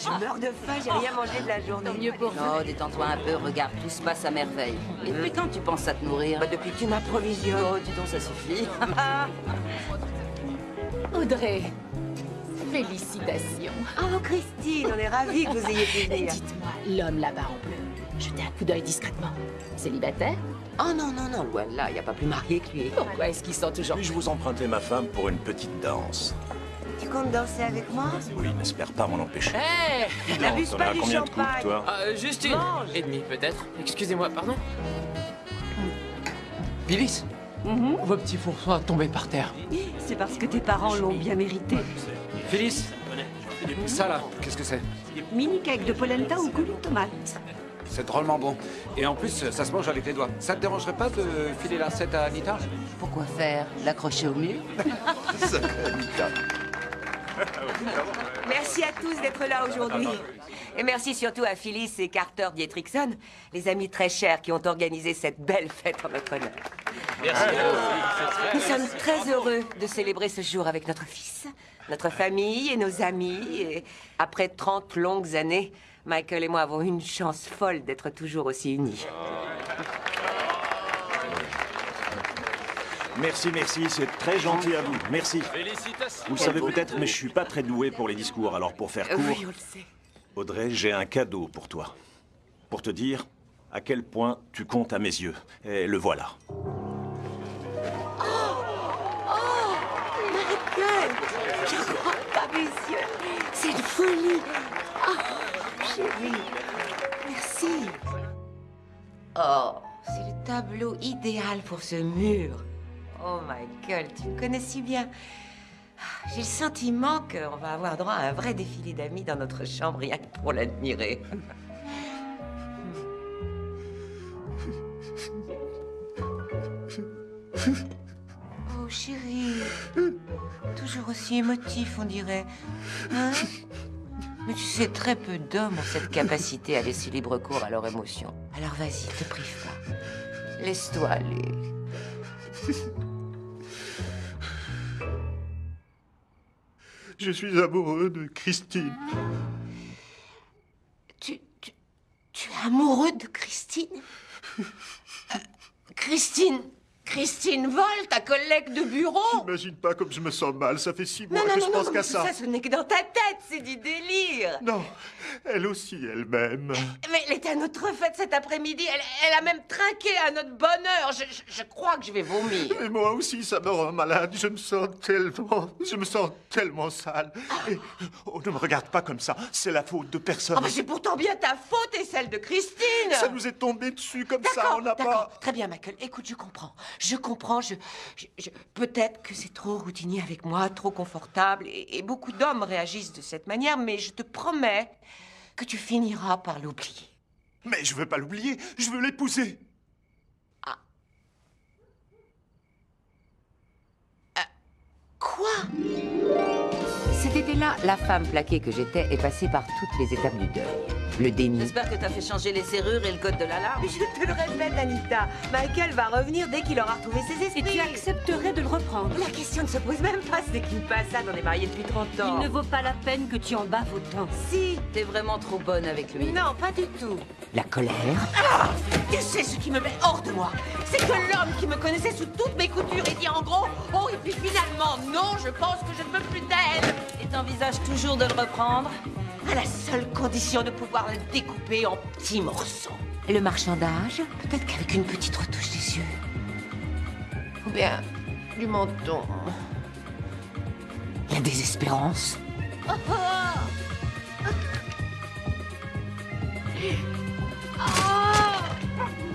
Je meurs de faim, j'ai rien mangé de la journée. Tant mieux pour vous. Oh, détends-toi un peu, regarde, tout se passe à merveille. Et depuis quand tu penses à te nourrir? Bah, depuis que tu m'approvisionnes. Oh, dis donc, ça suffit. Audrey, félicitations. Oh, Christine, on est ravis que vous ayez pu venir. Dites-moi, l'homme là-bas en bleu, jetez un coup d'œil discrètement. Célibataire? Oh non, non, non, loin de là, il n'y a pas plus marié que lui. Pourquoi est-ce qu'il sent toujours... Puis-je vous emprunter ma femme pour une petite danse? Tu comptes danser avec moi? Oui, n'espère pas m'en empêcher. Hé N'abuse T'en pas as du combien de coupes, champagne. toi? Juste une. Mange. Et demie, peut-être. Excusez-moi, pardon. Phyllis, vos petits fours sont tombés par terre. C'est parce que tes parents l'ont bien mérité. Phyllis, ça là, qu'est-ce que c'est? Mini cake de polenta au coulis de tomate. C'est drôlement bon. Et en plus, ça se mange avec les doigts. Ça te dérangerait pas de filer la recette à Anita? Pourquoi faire? L'accrocher au mur? Merci à tous d'être là aujourd'hui. Et merci surtout à Phyllis et Carter Dietrichson, les amis très chers qui ont organisé cette belle fête en notre honneur. Nous sommes très heureux de célébrer ce jour avec notre fils, notre famille et nos amis. Et après 30 longues années, Michael et moi avons une chance folle d'être toujours aussi unis. Merci, merci, c'est très gentil à vous. Merci. Félicitations. Vous le savez peut-être, mais je suis pas très doué pour les discours, alors pour faire court, Oui, on le sait. Audrey, j'ai un cadeau pour toi. Pour te dire à quel point tu comptes à mes yeux. Et le voilà. Michael, je crois pas mes yeux. C'est une folie. Oh, chérie, merci. Oh, c'est le tableau idéal pour ce mur. Oh, Michael, tu me connais si bien. J'ai le sentiment qu'on va avoir droit à un vrai défilé d'amis dans notre chambre, rien que pour l'admirer. Oh, chérie. Toujours aussi émotif, on dirait. Hein? Mais tu sais, très peu d'hommes ont cette capacité à laisser libre cours à leurs émotions. Alors vas-y, te prive pas. Laisse-toi aller. Je suis amoureux de Christine. Tu es amoureux de Christine? Christine Vol, ta collègue de bureau? T'imagines pas comme je me sens mal, ça fait 6 mois Non, non, que non, je pense non, qu'à ça. Ça, ce n'est que dans ta tête, c'est du délire. Non, elle aussi, elle-même. Mais elle était à notre fête cet après-midi, elle a même trinqué à notre bonheur. Je crois que je vais vomir. Et moi aussi, ça me rend malade. Je me sens tellement sale. Et, oh, ne me regarde pas comme ça. C'est la faute de personne. Oh, mais c'est pourtant bien ta faute et celle de Christine. Ça nous est tombé dessus comme ça. On n'a D'accord. pas. Très bien, Michael. Écoute, je comprends. Peut-être que c'est trop routinier avec moi, trop confortable, et beaucoup d'hommes réagissent de cette manière, mais je te promets que tu finiras par l'oublier. Mais je veux pas l'oublier. Je veux l'épouser. Quoi? Cet été-là, la femme plaquée que j'étais est passée par toutes les étapes du deuil. Le déni. J'espère que t'as fait changer les serrures et le code de l'alarme. Mais je te le répète, Anita, Michael va revenir dès qu'il aura retrouvé ses esprits. Et tu accepterais de le reprendre. La question ne se pose même pas, c'est qu'une passade, on est mariés depuis 30 ans. Il ne vaut pas la peine que tu en baves autant. Si. T'es vraiment trop bonne avec lui. Non, pas du tout. La colère. Tu sais ce qui me met hors de moi? C'est que l'homme qui me connaissait sous toutes mes coutures et dit en gros, oh, et puis finalement, non, je pense que je ne veux plus d'elle. Et t'envisages toujours de le reprendre? À la seule condition de pouvoir le découper en petits morceaux. Et le marchandage, peut-être qu'avec une petite retouche des yeux. Ou bien du menton. La désespérance.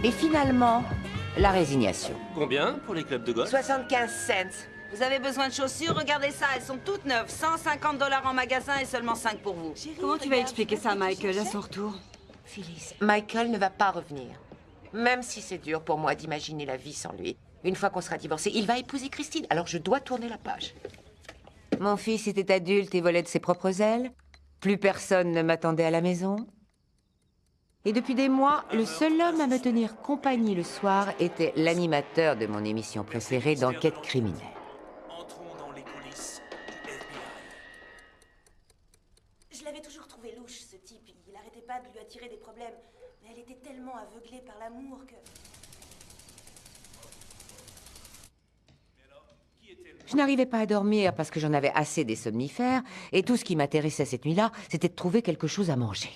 Et finalement, la résignation. Combien pour les clubs de golf? 75 cents. Vous avez besoin de chaussures? Regardez ça, elles sont toutes neuves. 150 $ en magasin et seulement 5 pour vous. Comment tu vas expliquer ça à Michael à son retour? Phyllis, Michael ne va pas revenir. Même si c'est dur pour moi d'imaginer la vie sans lui. Une fois qu'on sera divorcés, il va épouser Christine, alors je dois tourner la page. Mon fils était adulte et volait de ses propres ailes. Plus personne ne m'attendait à la maison. Et depuis des mois, le seul homme à me tenir compagnie le soir était l'animateur de mon émission préférée d'enquête criminelle. Je l'avais toujours trouvé louche, retirer des problèmes. Mais elle était tellement aveuglée par l'amour que... Je n'arrivais pas à dormir parce que j'en avais assez des somnifères, et tout ce qui m'intéressait cette nuit-là, c'était de trouver quelque chose à manger.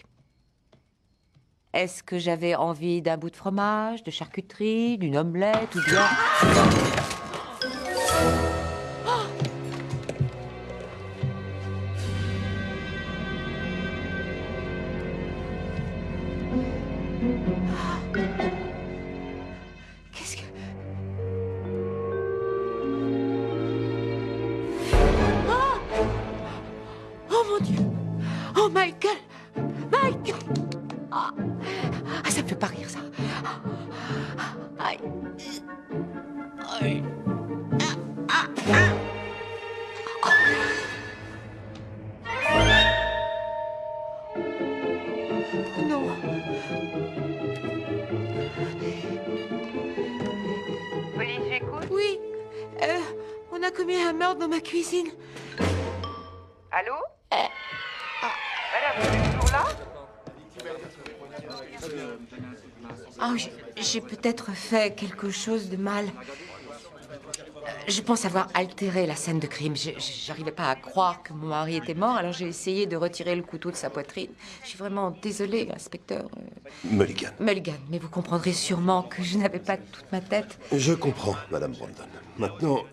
Est-ce que j'avais envie d'un bout de fromage, de charcuterie, d'une omelette ou bien... Qu'est-ce que... Oh mon Dieu! Oh Michael! Michael! Ah, ça me fait pas rire ça. Aïe. Aïe. Oh non. Police, j'écoute. Oui. On a commis un meurtre dans ma cuisine. Allô Madame, vous êtes toujours là? Oh, j'ai peut-être fait quelque chose de mal. Je pense avoir altéré la scène de crime. J'arrivais pas à croire que mon mari était mort, alors j'ai essayé de retirer le couteau de sa poitrine. Je suis vraiment désolée, inspecteur. Mulligan. Mulligan, mais vous comprendrez sûrement que je n'avais pas toute ma tête. Je comprends, Madame Brandon. Maintenant,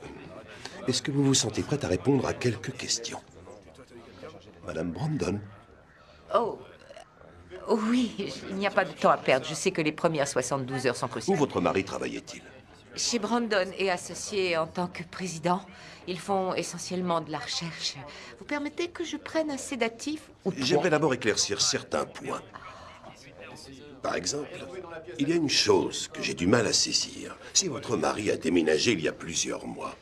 est-ce que vous vous sentez prête à répondre à quelques questions? Madame Brandon? Oh, oui, il n'y a pas de temps à perdre. Je sais que les premières 72 heures sont Où cruciales. votre mari travaillait-il? Chez Brandon et associé en tant que président, ils font essentiellement de la recherche. Vous permettez que je prenne un sédatif ou trois? J'aimerais d'abord éclaircir certains points. Par exemple, il y a une chose que j'ai du mal à saisir. Si votre mari a déménagé il y a plusieurs mois,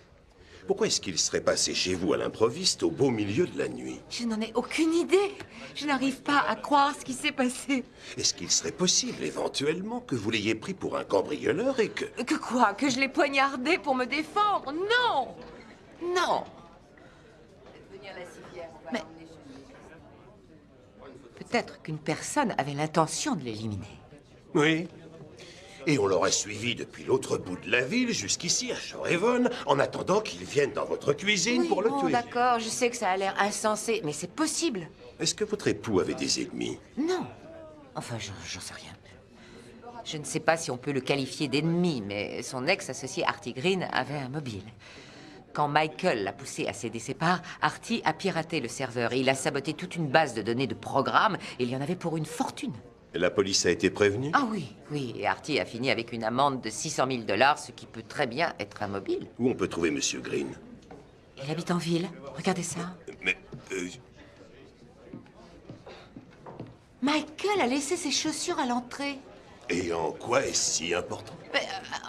pourquoi est-ce qu'il serait passé chez vous à l'improviste au beau milieu de la nuit? Je n'en ai aucune idée. Je n'arrive pas à croire ce qui s'est passé. Est-ce qu'il serait possible, éventuellement, que vous l'ayez pris pour un cambrioleur et que... Que quoi? Que je l'ai poignardé pour me défendre? Non! Non! Mais... peut-être qu'une personne avait l'intention de l'éliminer. Oui. Et on l'aurait suivi depuis l'autre bout de la ville jusqu'ici, à Shorehaven, en attendant qu'il vienne dans votre cuisine Oui, pour le bon, tuer. d'accord, je sais que ça a l'air insensé, mais c'est possible. Est-ce que votre époux avait des ennemis? Non. Enfin, j'en sais rien. Je ne sais pas si on peut le qualifier d'ennemi, mais son ex-associé Artie Green avait un mobile. Quand Michael l'a poussé à céder ses parts, Artie a piraté le serveur et il a saboté toute une base de données de programmes. Et il y en avait pour une fortune. La police a été prévenue? Ah oui, oui. Et Artie a fini avec une amende de 600 000 $, ce qui peut très bien être un mobile. Où on peut trouver Monsieur Green? Il habite en ville. Regardez ça. Mais... Michael a laissé ses chaussures à l'entrée. Et en quoi est-ce si important? Mais,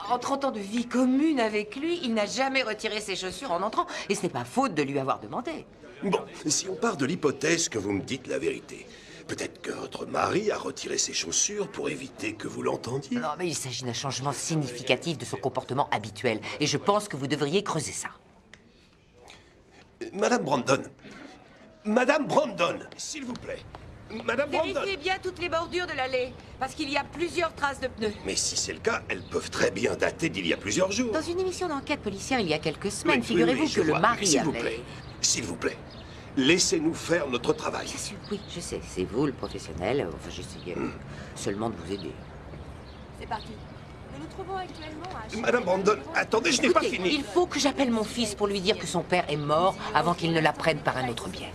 en 30 ans de vie commune avec lui, il n'a jamais retiré ses chaussures en entrant. Et ce n'est pas faute de lui avoir demandé. Bon, si on part de l'hypothèse que vous me dites la vérité, peut-être que votre mari a retiré ses chaussures pour éviter que vous l'entendiez? Non, mais il s'agit d'un changement significatif de son comportement habituel. Et je pense que vous devriez creuser ça. Madame Brandon. Madame Brandon, s'il vous plaît. Madame Brandon. Vérifiez bien toutes les bordures de l'allée, parce qu'il y a plusieurs traces de pneus. Mais si c'est le cas, elles peuvent très bien dater d'il y a plusieurs jours. Dans une émission d'enquête policière il y a quelques semaines, Oui, figurez-vous oui, je que le vois. mari S'il vous avait... plaît, s'il vous plaît, laissez-nous faire notre travail. Bien sûr, oui, je sais, c'est vous le professionnel. Enfin, j'essayais seulement de vous aider. C'est parti. Nous nous trouvons actuellement à... Madame Brandon, attendez, je n'ai pas Écoutez, fini. il faut que j'appelle mon fils pour lui dire que son père est mort avant qu'il ne la prenne par un autre biais.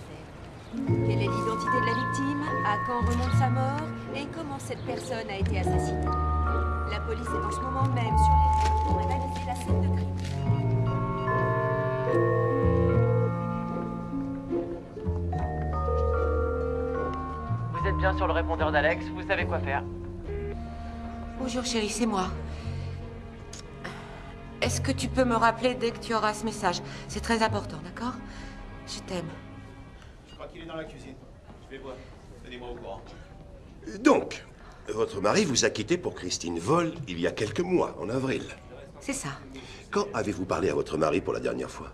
Quelle est l'identité de la victime? À quand remonte sa mort? Et comment cette personne a été assassinée? La police est en ce moment même sur les lieux pour analyser la scène de crime. Vous êtes bien sur le répondeur d'Alex, vous savez quoi faire. Bonjour chérie, c'est moi. Est-ce que tu peux me rappeler dès que tu auras ce message? C'est très important, d'accord? Je t'aime. Je crois qu'il est dans la cuisine. Je vais voir. Tenez-moi au courant. Donc, votre mari vous a quitté pour Christine Voll il y a quelques mois, en avril. C'est ça. Quand avez-vous parlé à votre mari pour la dernière fois?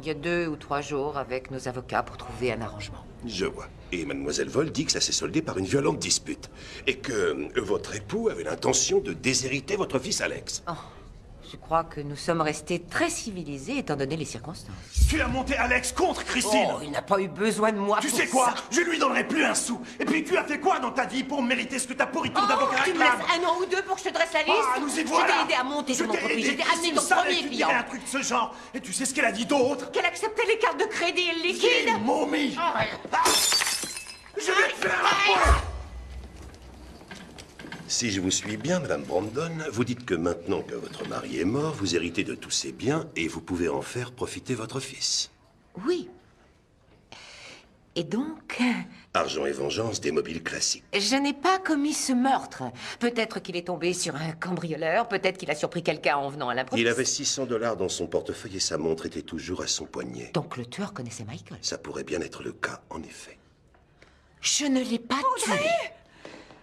Il y a 2 ou 3 jours avec nos avocats pour trouver un arrangement. Je vois. Et Mademoiselle Vol dit que ça s'est soldé par une violente dispute. Et que votre époux avait l'intention de déshériter votre fils Alex. Oh, je crois que nous sommes restés très civilisés étant donné les circonstances. Tu as monté Alex contre Christine. Oh, il n'a pas eu besoin de moi Tu pour sais quoi? ça. Je lui donnerai plus un sou. Et puis tu as fait quoi dans ta vie pour mériter ce que ta pourriture d'avocat Tu me réclame? laisses 1 an ou 2 pour que je te dresse la liste? Ah, nous y voilà. Je t'ai aidé à monter ton entreprise, je t'ai amené ton premier Tu client. dirais un truc de ce genre. Et tu sais ce qu'elle a dit d'autre? Qu'elle acceptait les cartes de crédit et le liquide. Une momie. Oh, Ah, je vais te faire la peau. Si je vous suis bien, Madame Brandon, vous dites que maintenant que votre mari est mort, vous héritez de tous ses biens et vous pouvez en faire profiter votre fils. Oui. Et donc, Argent et vengeance des mobiles classiques. je n'ai pas commis ce meurtre. Peut-être qu'il est tombé sur un cambrioleur, peut-être qu'il a surpris quelqu'un en venant à l'improviste. Il avait $600 dans son portefeuille et sa montre était toujours à son poignet. Donc le tueur connaissait Michael. Ça pourrait bien être le cas, en effet. Je ne l'ai pas tué.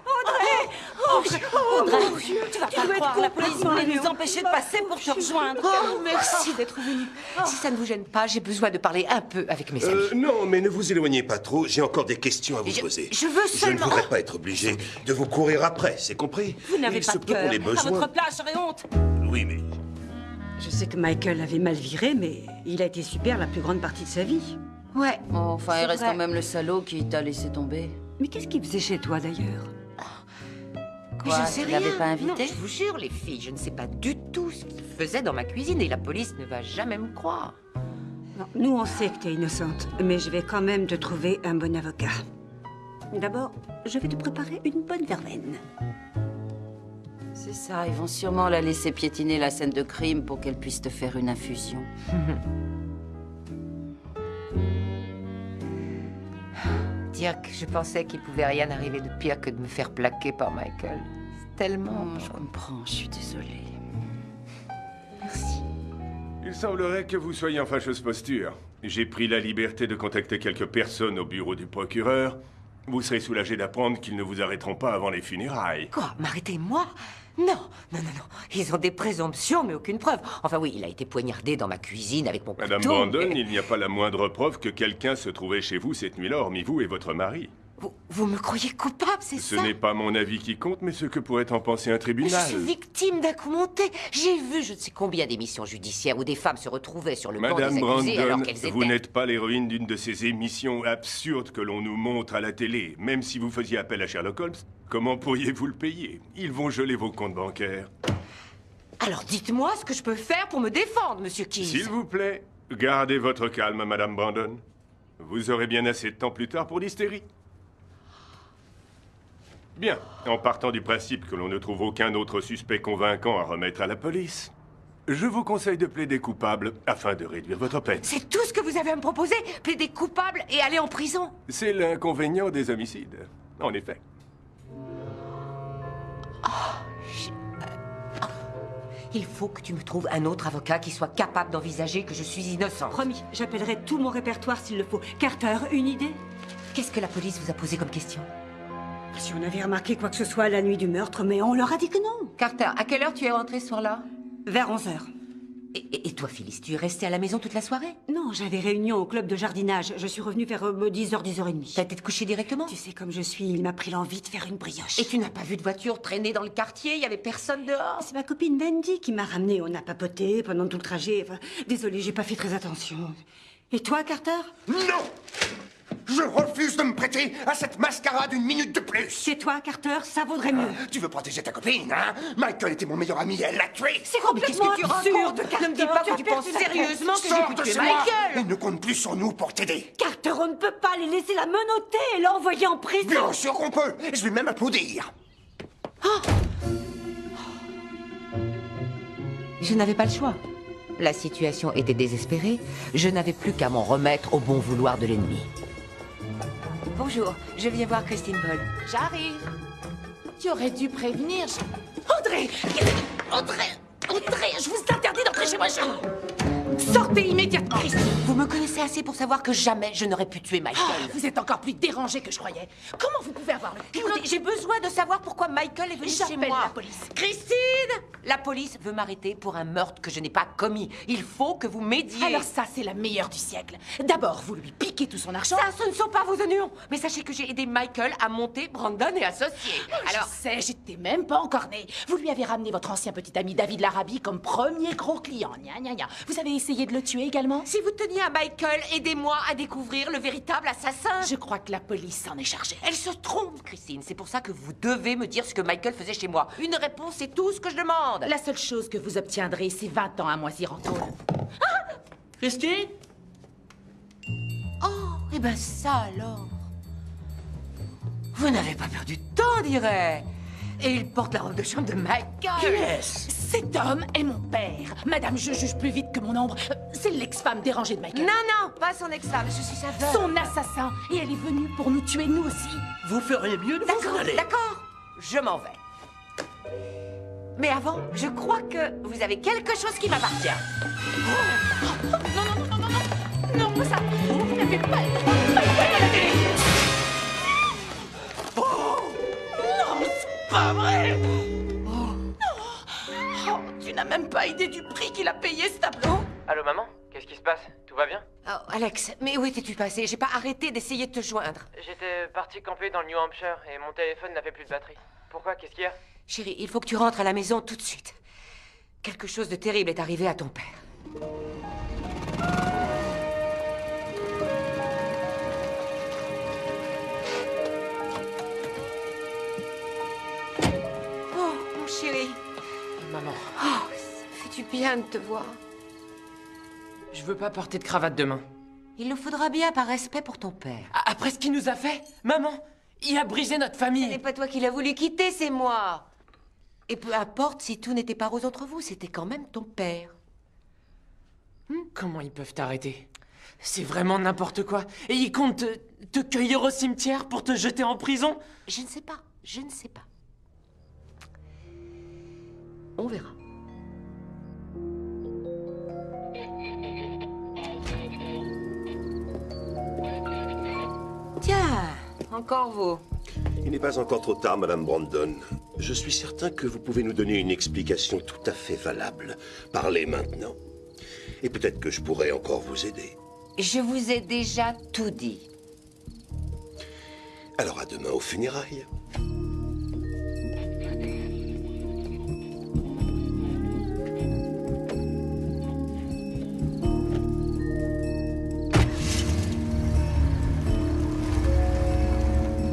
Audrey, tu vas pas croire, la police voulait nous empêcher de passer pour te rejoindre. Oh, merci d'être venu. Si ça ne vous gêne pas, j'ai besoin de parler un peu avec mes amis. Non, mais ne vous éloignez pas trop, j'ai encore des questions à vous poser. je veux Je seulement... ne voudrais pas être obligé de vous courir après, c'est compris? Vous n'avez Il pas se de peut cœur. qu'on ait À besoin... votre place, j'aurais honte. Oui, mais... Je sais que Michael avait mal viré, mais il a été super la plus grande partie de sa vie. Ouais. Enfin, il C'est reste vrai. quand même le salaud qui t'a laissé tomber. Mais qu'est-ce qu'il faisait chez toi, d'ailleurs? Quoi, Je sais tu rien. l'avais pas invité? Non, je vous jure, les filles, je ne sais pas du tout ce qu'il faisait dans ma cuisine et la police ne va jamais me croire. Non, nous, on sait que t'es innocente, mais je vais quand même te trouver un bon avocat. D'abord, je vais te préparer une bonne verveine. C'est ça, ils vont sûrement la laisser piétiner la scène de crime pour qu'elle puisse te faire une infusion. Dirk, je pensais qu'il pouvait rien arriver de pire que de me faire plaquer par Michael. C'est tellement... Je comprends, je suis désolée. Merci. Il semblerait que vous soyez en fâcheuse posture. J'ai pris la liberté de contacter quelques personnes au bureau du procureur. Vous serez soulagé d'apprendre qu'ils ne vous arrêteront pas avant les funérailles. Quoi? M'arrêter, moi? Non. Ils ont des présomptions, mais aucune preuve. Enfin oui, il a été poignardé dans ma cuisine avec mon couteau. Madame Brandon, mais- il n'y a pas la moindre preuve que quelqu'un se trouvait chez vous cette nuit-là, hormis vous et votre mari. Vous me croyez coupable, c'est Ce ça? n'est pas mon avis qui compte, mais ce que pourrait en penser un Mais tribunal. je suis victime d'un coup monté. J'ai vu je ne sais combien d'émissions judiciaires où des femmes se retrouvaient sur le banc Madame des accusés alors Brandon, qu'elles vous étaient... n'êtes pas l'héroïne d'une de ces émissions absurdes que l'on nous montre à la télé. Même si vous faisiez appel à Sherlock Holmes, comment pourriez-vous le payer? Ils vont geler vos comptes bancaires. Alors dites-moi ce que je peux faire pour me défendre, monsieur Keyes. S'il vous plaît, gardez votre calme, Madame Brandon. Vous aurez bien assez de temps plus tard pour l'hystérie. Bien, en partant du principe que l'on ne trouve aucun autre suspect convaincant à remettre à la police, je vous conseille de plaider coupable afin de réduire votre peine. C'est tout ce que vous avez à me proposer? Plaider coupable et aller en prison? C'est l'inconvénient des homicides, en effet. Il faut que tu me trouves un autre avocat qui soit capable d'envisager que je suis innocente. Promis, j'appellerai tout mon répertoire s'il le faut. Carter, une idée? Qu'est-ce que la police vous a posé comme question? Si on avait remarqué quoi que ce soit la nuit du meurtre, mais on leur a dit que non. Carter, à quelle heure tu es rentré ce soir-là? Vers 11h. Et toi, Phyllis, tu es restée à la maison toute la soirée? Non, j'avais réunion au club de jardinage. Je suis revenue vers 10h, 10h30. T'as été te coucher directement? Tu sais comme je suis, il m'a pris l'envie de faire une brioche. Et tu n'as pas vu de voiture traîner dans le quartier? Il y avait personne dehors? C'est ma copine Wendy qui m'a ramenée. On a papoté pendant tout le trajet. Enfin, désolée, j'ai pas fait très attention. Et toi, Carter? Non! Je refuse de me prêter à cette mascarade une minute de plus! C'est toi, Carter, ça vaudrait mieux. Tu veux protéger ta copine, hein? Michael était mon meilleur ami, elle l'a tué! C'est Mais qu'est-ce complètement que tu absurde, racontes? Carter. Ne me dis pas Tu as que tu penses perdu ta tête. sérieusement que j'ai Sors pu de tuer chez moi! Michael! Il ne compte plus sur nous pour t'aider! Carter, on ne peut pas les laisser la menotter et l'envoyer en prison. Bien sûr qu'on peut! Je vais même applaudir! Je n'avais pas le choix. La situation était désespérée. Je n'avais plus qu'à m'en remettre au bon vouloir de l'ennemi. Bonjour, je viens voir Christine Boll. J'arrive. Tu aurais dû prévenir. Audrey, je vous interdis d'entrer chez moi. Sortez immédiatement. immédiatement. Christine, vous me connaissez assez pour savoir que jamais je n'aurais pu tuer Michael. Vous êtes encore plus dérangé que je croyais. Comment vous pouvez avoir le culot Écoutez, j'ai besoin de savoir pourquoi Michael est venu chez J'appelle moi. la police. Christine! La police veut m'arrêter pour un meurtre que je n'ai pas commis. Il faut que vous m'aidiez. Alors ça, c'est la meilleure du siècle. D'abord, vous lui piquez tout son argent. Ça, ce ne sont pas vos oignons. Mais sachez que j'ai aidé Michael à monter Brandon et Associés. Alors, je sais, j'étais même pas encore née. Vous lui avez ramené votre ancien petit ami David Larrabee comme premier gros client. Gna, gna, gna. Vous avez essayé de le tuer également? Si vous teniez à Michael, aidez-moi à découvrir le véritable assassin. Je crois que la police s'en est chargée. Elle se trompe, Christine. C'est pour ça que vous devez me dire ce que Michael faisait chez moi. Une réponse, c'est tout ce que je demande. La seule chose que vous obtiendrez, c'est 20 ans à moisir en tôle. Christine? Oh, et ben ça alors. Vous n'avez pas perdu de temps, dirais. Et il porte la robe de chambre de Michael. Cet homme est mon père. Madame, je juge plus vite que mon ombre. C'est l'ex-femme dérangée de Michael. Non, pas son ex-femme, je suis sa veuve. Son assassin. Et elle est venue pour nous tuer, nous aussi. Vous feriez mieux de vous en aller. D'accord, je m'en vais. Mais avant, je crois que vous avez quelque chose qui m'appartient. Non, pas ça. Vous n'avez pas... Non, c'est pas vrai. Oh, tu n'as même pas idée du prix qu'il a payé, ce tableau. Allô, maman? Qu'est-ce qui se passe? Tout va bien? Oh, Alex, mais où étais-tu passé? J'ai pas arrêté d'essayer de te joindre. J'étais parti camper dans le New Hampshire et mon téléphone n'avait plus de batterie. Pourquoi? Qu'est-ce qu'il y a? Chérie, il faut que tu rentres à la maison tout de suite. Quelque chose de terrible est arrivé à ton père. Oh, mon chéri. Maman, Oh, ça fait du bien de te voir. je veux pas porter de cravate demain. Il nous faudra bien par respect pour ton père. Après ce qu'il nous a fait, maman, il a brisé notre Ce famille. n'est pas toi qui l'as voulu quitter, c'est moi. Et peu importe si tout n'était pas rose entre vous, c'était quand même ton père. Comment ils peuvent t'arrêter? C'est vraiment n'importe quoi. Et ils comptent te cueillir au cimetière pour te jeter en prison? Je ne sais pas, je ne sais pas. On verra. Tiens, encore vous. Il n'est pas encore trop tard, Madame Brandon. Je suis certain que vous pouvez nous donner une explication tout à fait valable. Parlez maintenant. Et peut-être que je pourrais encore vous aider. Je vous ai déjà tout dit. Alors à demain aux funérailles.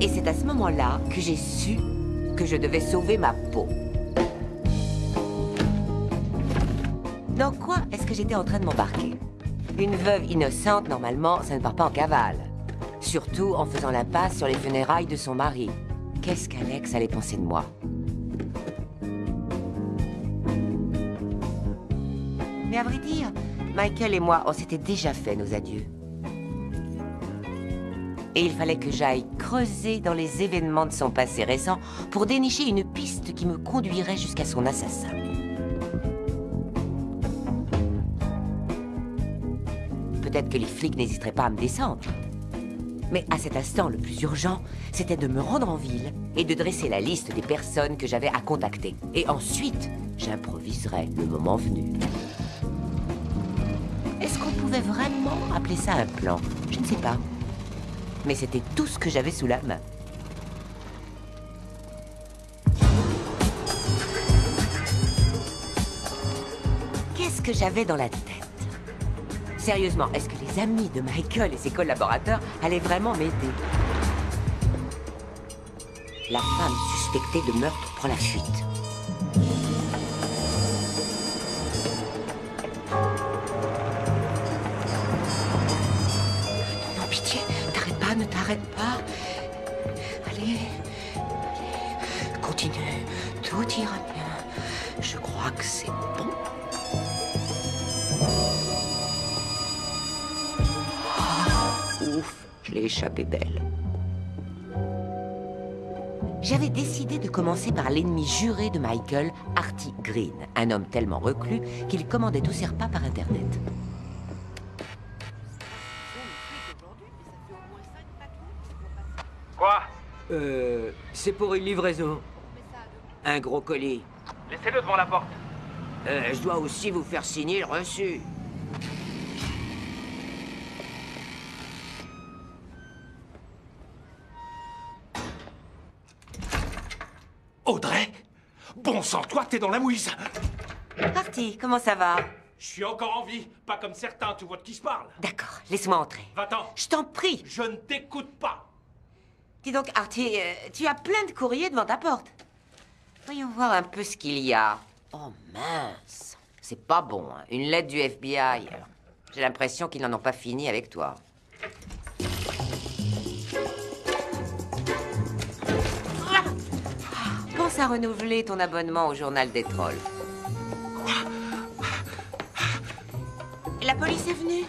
Et c'est à ce moment-là que j'ai su que je devais sauver ma peau. Dans quoi est-ce que j'étais en train de m'embarquer? Une veuve innocente, normalement, ça ne part pas en cavale. Surtout en faisant l'impasse sur les funérailles de son mari. Qu'est-ce qu'Alex allait penser de moi? Mais à vrai dire, Michael et moi, on s'était déjà fait nos adieux. Et il fallait que j'aille creuser dans les événements de son passé récent pour dénicher une piste qui me conduirait jusqu'à son assassin. Peut-être que les flics n'hésiteraient pas à me descendre. Mais à cet instant, le plus urgent, c'était de me rendre en ville et de dresser la liste des personnes que j'avais à contacter. Et ensuite, j'improviserais le moment venu. Est-ce qu'on pouvait vraiment appeler ça un plan? Je ne sais pas. Mais c'était tout ce que j'avais sous la main. Qu'est-ce que j'avais dans la tête? Sérieusement, est-ce que les amis de Michael et ses collaborateurs allaient vraiment m'aider? La femme suspectée de meurtre prend la fuite. Non, pitié, t'arrêtes pas, ne t'arrête pas. Allez, continue, tout ira bien. Je crois que c'est bon. Ouf, je l'ai échappé belle. J'avais décidé de commencer par l'ennemi juré de Michael, Artie Green, un homme tellement reclus qu'il commandait tous ses repas par Internet. Quoi? C'est pour une livraison. Un gros colis. Laissez-le devant la porte. Je dois aussi vous faire signer le reçu. Audrey? Bon sang, toi, t'es dans la mouise. Artie, comment ça va? Je suis encore en vie, pas comme certains, tu vois de qui je parle. D'accord, laisse-moi entrer. Va-t'en. Je t'en prie. Je ne t'écoute pas. Dis donc, Artie, tu as plein de courriers devant ta porte. Voyons voir un peu ce qu'il y a. Oh mince, c'est pas bon, hein. Une lettre du FBI. J'ai l'impression qu'ils n'en ont pas fini avec toi. Pense à renouveler ton abonnement au journal des trolls. Quoi? La police est venue.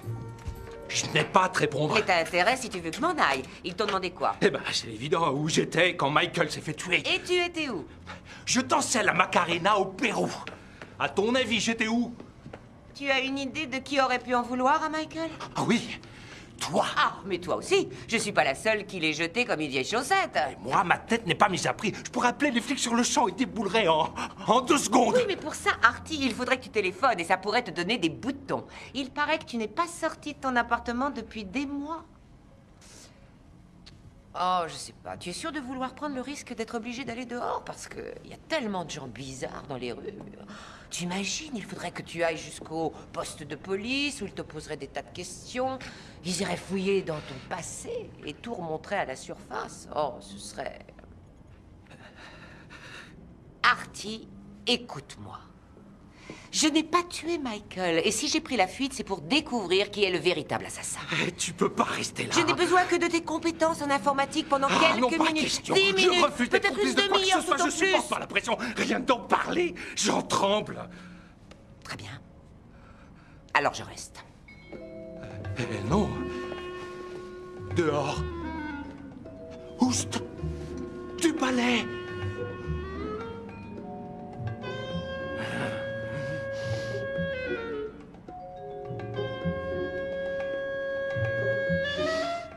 Je n'ai pas à te répondre. Mais t'as intérêt si tu veux que je m'en aille. Ils t'ont demandé quoi? Eh ben, c'est évident où j'étais quand Michael s'est fait tuer. Et tu étais où? Je dansais la Macarena au Pérou. À ton avis, j'étais où? Tu as une idée de qui aurait pu en vouloir à Michael? Ah oui, toi. Ah, mais toi aussi. Je suis pas la seule qui l'ait jeté comme une vieille chaussette. Et moi, ma tête n'est pas mise à prix. Je pourrais appeler les flics sur le champ et déboulerais en 2 secondes. Oui, mais pour ça, Artie, il faudrait que tu téléphones et ça pourrait te donner des boutons. Il paraît que tu n'es pas sorti de ton appartement depuis des mois. Oh, je sais pas. Tu es sûr de vouloir prendre le risque d'être obligé d'aller dehors? Parce qu'il y a tellement de gens bizarres dans les rues. Tu imagines, il faudrait que tu ailles jusqu'au poste de police où ils te poseraient des tas de questions. Ils iraient fouiller dans ton passé et tout remontrer à la surface. Oh, ce serait... Artie, écoute-moi. Je n'ai pas tué Michael. Et si j'ai pris la fuite, c'est pour découvrir qui est le véritable assassin. Tu peux pas rester là. Je n'ai besoin que de tes compétences en informatique pendant non, quelques pas minutes. question. 10 minutes, Je refuse d'être peut-être complice une de quoi que ce demi-heure soit. tout au Je supporte plus. pas la pression. Rien d'en parler. J'en tremble. Très bien. Alors je reste. Non. Dehors. Oust. Du balai.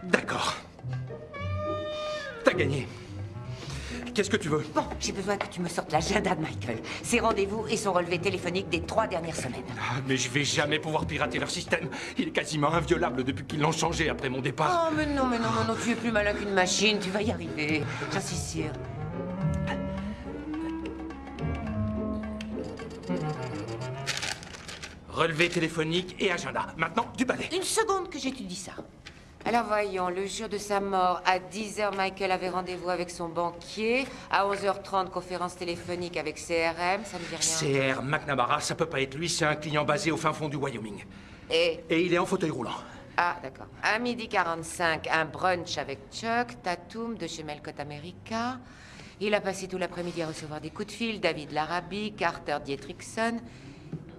D'accord. T'as gagné. Qu'est-ce que tu veux? Bon, j'ai besoin que tu me sortes l'agenda de Michael. Ses rendez-vous et son relevé téléphonique des 3 dernières semaines. Ah, mais je vais jamais pouvoir pirater leur système. Il est quasiment inviolable depuis qu'ils l'ont changé après mon départ. Oh, mais non, tu es plus malin qu'une machine. Tu vas y arriver. J'en suis sûre. Relevé téléphonique et agenda. Maintenant, du balai. Une seconde que j'étudie ça. Alors voyons, le jour de sa mort, à 10h, Michael avait rendez-vous avec son banquier. À 11h30, conférence téléphonique avec CRM, ça ne dit rien. CR McNamara, ça peut pas être lui, c'est un client basé au fin fond du Wyoming. Et il est en fauteuil roulant. Ah, d'accord. À 12h45, un brunch avec Chuck, Tatum de chez Melcott America. Il a passé tout l'après-midi à recevoir des coups de fil, David Larrabee, Carter Dietrichson.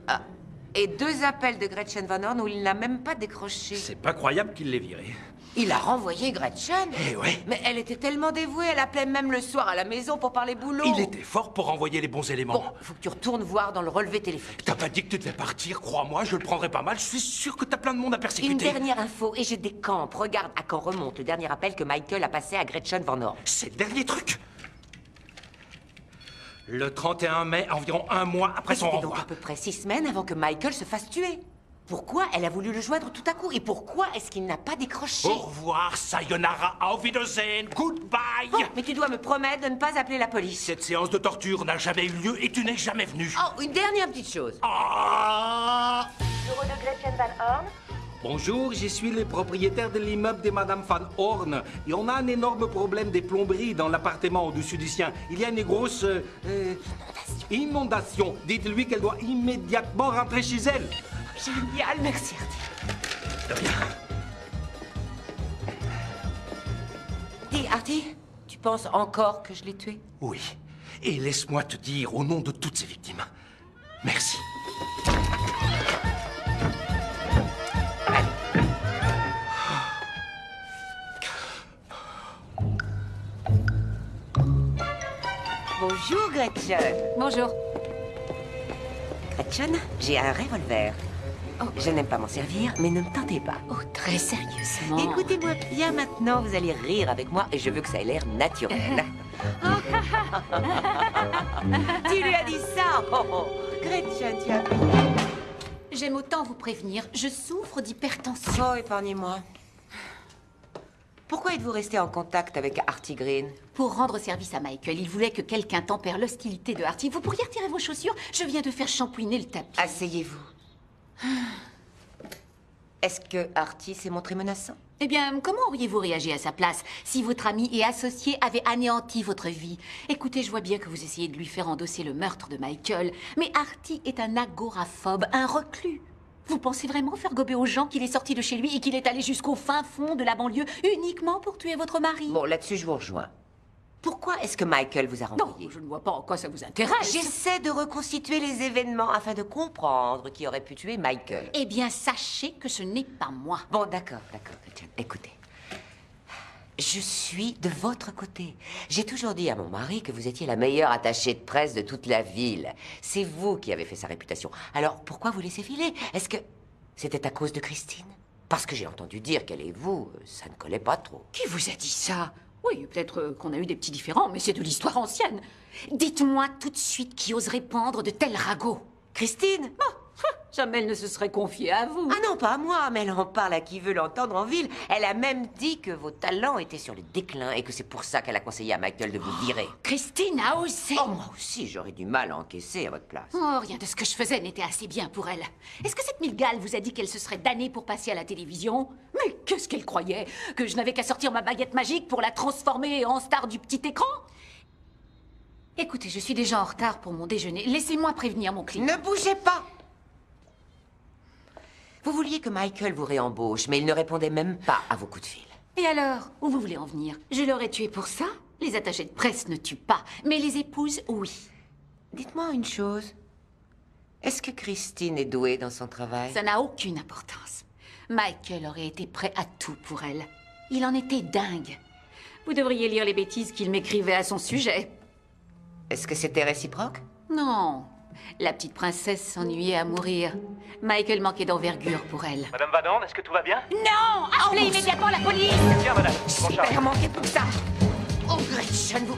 Ah, et 2 appels de Gretchen Van Horn où il n'a même pas décroché. C'est pas croyable qu'il l'ait viré. Il a renvoyé Gretchen? Eh ouais. Mais elle était tellement dévouée, elle appelait même le soir à la maison pour parler boulot. Il était fort pour envoyer les bons éléments. Bon, faut que tu retournes voir dans le relevé téléphonique. T'as pas dit que tu devais partir, crois-moi, je le prendrai pas mal. Je suis sûr que t'as plein de monde à persécuter. Une dernière info, et je décampe. Regarde à quand remonte le dernier appel que Michael a passé à Gretchen Van Horn. C'est le dernier truc. Le 31 mai, environ 1 mois après son C'était renvoi. donc à peu près 6 semaines avant que Michael se fasse tuer. Pourquoi elle a voulu le joindre tout à coup? Et pourquoi est-ce qu'il n'a pas décroché? Au revoir, sayonara, auf Wiedersehen, goodbye. Oh, mais tu dois me promettre de ne pas appeler la police. Cette séance de torture n'a jamais eu lieu et tu n'es jamais venu. Oh, une dernière petite chose. Ah! Bureau de Gretchen Van Horn. Bonjour, je suis le propriétaire de l'immeuble de Madame Van Horn. Et on a un énorme problème des plomberies dans l'appartement au-dessus du sien. Il y a une grosse inondation. Dites-lui qu'elle doit immédiatement rentrer chez elle. Génial, merci Artie. De rien. Dis, Artie, tu penses encore que je l'ai tué? Oui. Et laisse-moi te dire au nom de toutes ces victimes, merci. Bonjour, Gretchen. Bonjour. Gretchen, j'ai un revolver. Je n'aime pas m'en servir, mais ne me tentez pas. Oh, très sérieusement. Écoutez-moi bien maintenant, vous allez rire avec moi et je veux que ça ait l'air naturel. Tu lui as dit ça? Oh, Gretchen, tu as... J'aime autant vous prévenir, je souffre d'hypertension. Oh, épargnez-moi. Pourquoi êtes-vous resté en contact avec Artie Green? Pour rendre service à Michael, il voulait que quelqu'un tempère l'hostilité de Artie. Vous pourriez retirer vos chaussures? Je viens de faire shampouiner le tapis. Asseyez-vous. Est-ce que Artie s'est montré menaçant? Eh bien, comment auriez-vous réagi à sa place si votre ami et associé avait anéanti votre vie? Écoutez, je vois bien que vous essayez de lui faire endosser le meurtre de Michael, mais Artie est un agoraphobe, un reclus. Vous pensez vraiment faire gober aux gens qu'il est sorti de chez lui et qu'il est allé jusqu'au fin fond de la banlieue uniquement pour tuer votre mari? Bon, là-dessus, je vous rejoins. Pourquoi est-ce que Michael vous a renvoyé? Non, je ne vois pas en quoi ça vous intéresse. J'essaie de reconstituer les événements afin de comprendre qui aurait pu tuer Michael. Eh bien, sachez que ce n'est pas moi. Bon, d'accord, Gretchen. Écoutez. Je suis de votre côté. J'ai toujours dit à mon mari que vous étiez la meilleure attachée de presse de toute la ville. C'est vous qui avez fait sa réputation. Alors, pourquoi vous laissez filer? Est-ce que c'était à cause de Christine? Parce que j'ai entendu dire qu'elle et vous, ça ne collait pas trop. Qui vous a dit ça? Oui, peut-être qu'on a eu des petits différends, mais c'est de l'histoire ancienne. Dites-moi tout de suite qui oserait pendre de tels ragots. Christine? Jamais elle ne se serait confiée à vous. Ah non, pas à moi, mais elle en parle à qui veut l'entendre en ville. Elle a même dit que vos talents étaient sur le déclin et que c'est pour ça qu'elle a conseillé à Michael de vous virer. Christine a osé. Oh, moi aussi, j'aurais du mal à encaisser à votre place. Oh, rien de ce que je faisais n'était assez bien pour elle. Est-ce que cette Milgal vous a dit qu'elle se serait damnée pour passer à la télévision? Mais qu'est-ce qu'elle croyait? Que je n'avais qu'à sortir ma baguette magique pour la transformer en star du petit écran? Écoutez, je suis déjà en retard pour mon déjeuner. Laissez-moi prévenir mon client. Ne bougez pas! Vous vouliez que Michael vous réembauche, mais il ne répondait même pas à vos coups de fil. Et alors, où vous voulez en venir? Je l'aurais tué pour ça? Les attachés de presse ne tuent pas, mais les épouses, oui. Dites-moi une chose. Est-ce que Christine est douée dans son travail? Ça n'a aucune importance. Michael aurait été prêt à tout pour elle. Il en était dingue. Vous devriez lire les bêtises qu'il m'écrivait à son sujet. Est-ce que c'était réciproque? Non. La petite princesse s'ennuyait à mourir. Michael manquait d'envergure pour elle. Madame Van Horn, est-ce que tout va bien? Non! Appelez immédiatement la police! Tiens, madame, mon J'espère char. manquer pour ça. Oh, Gretchen, vous...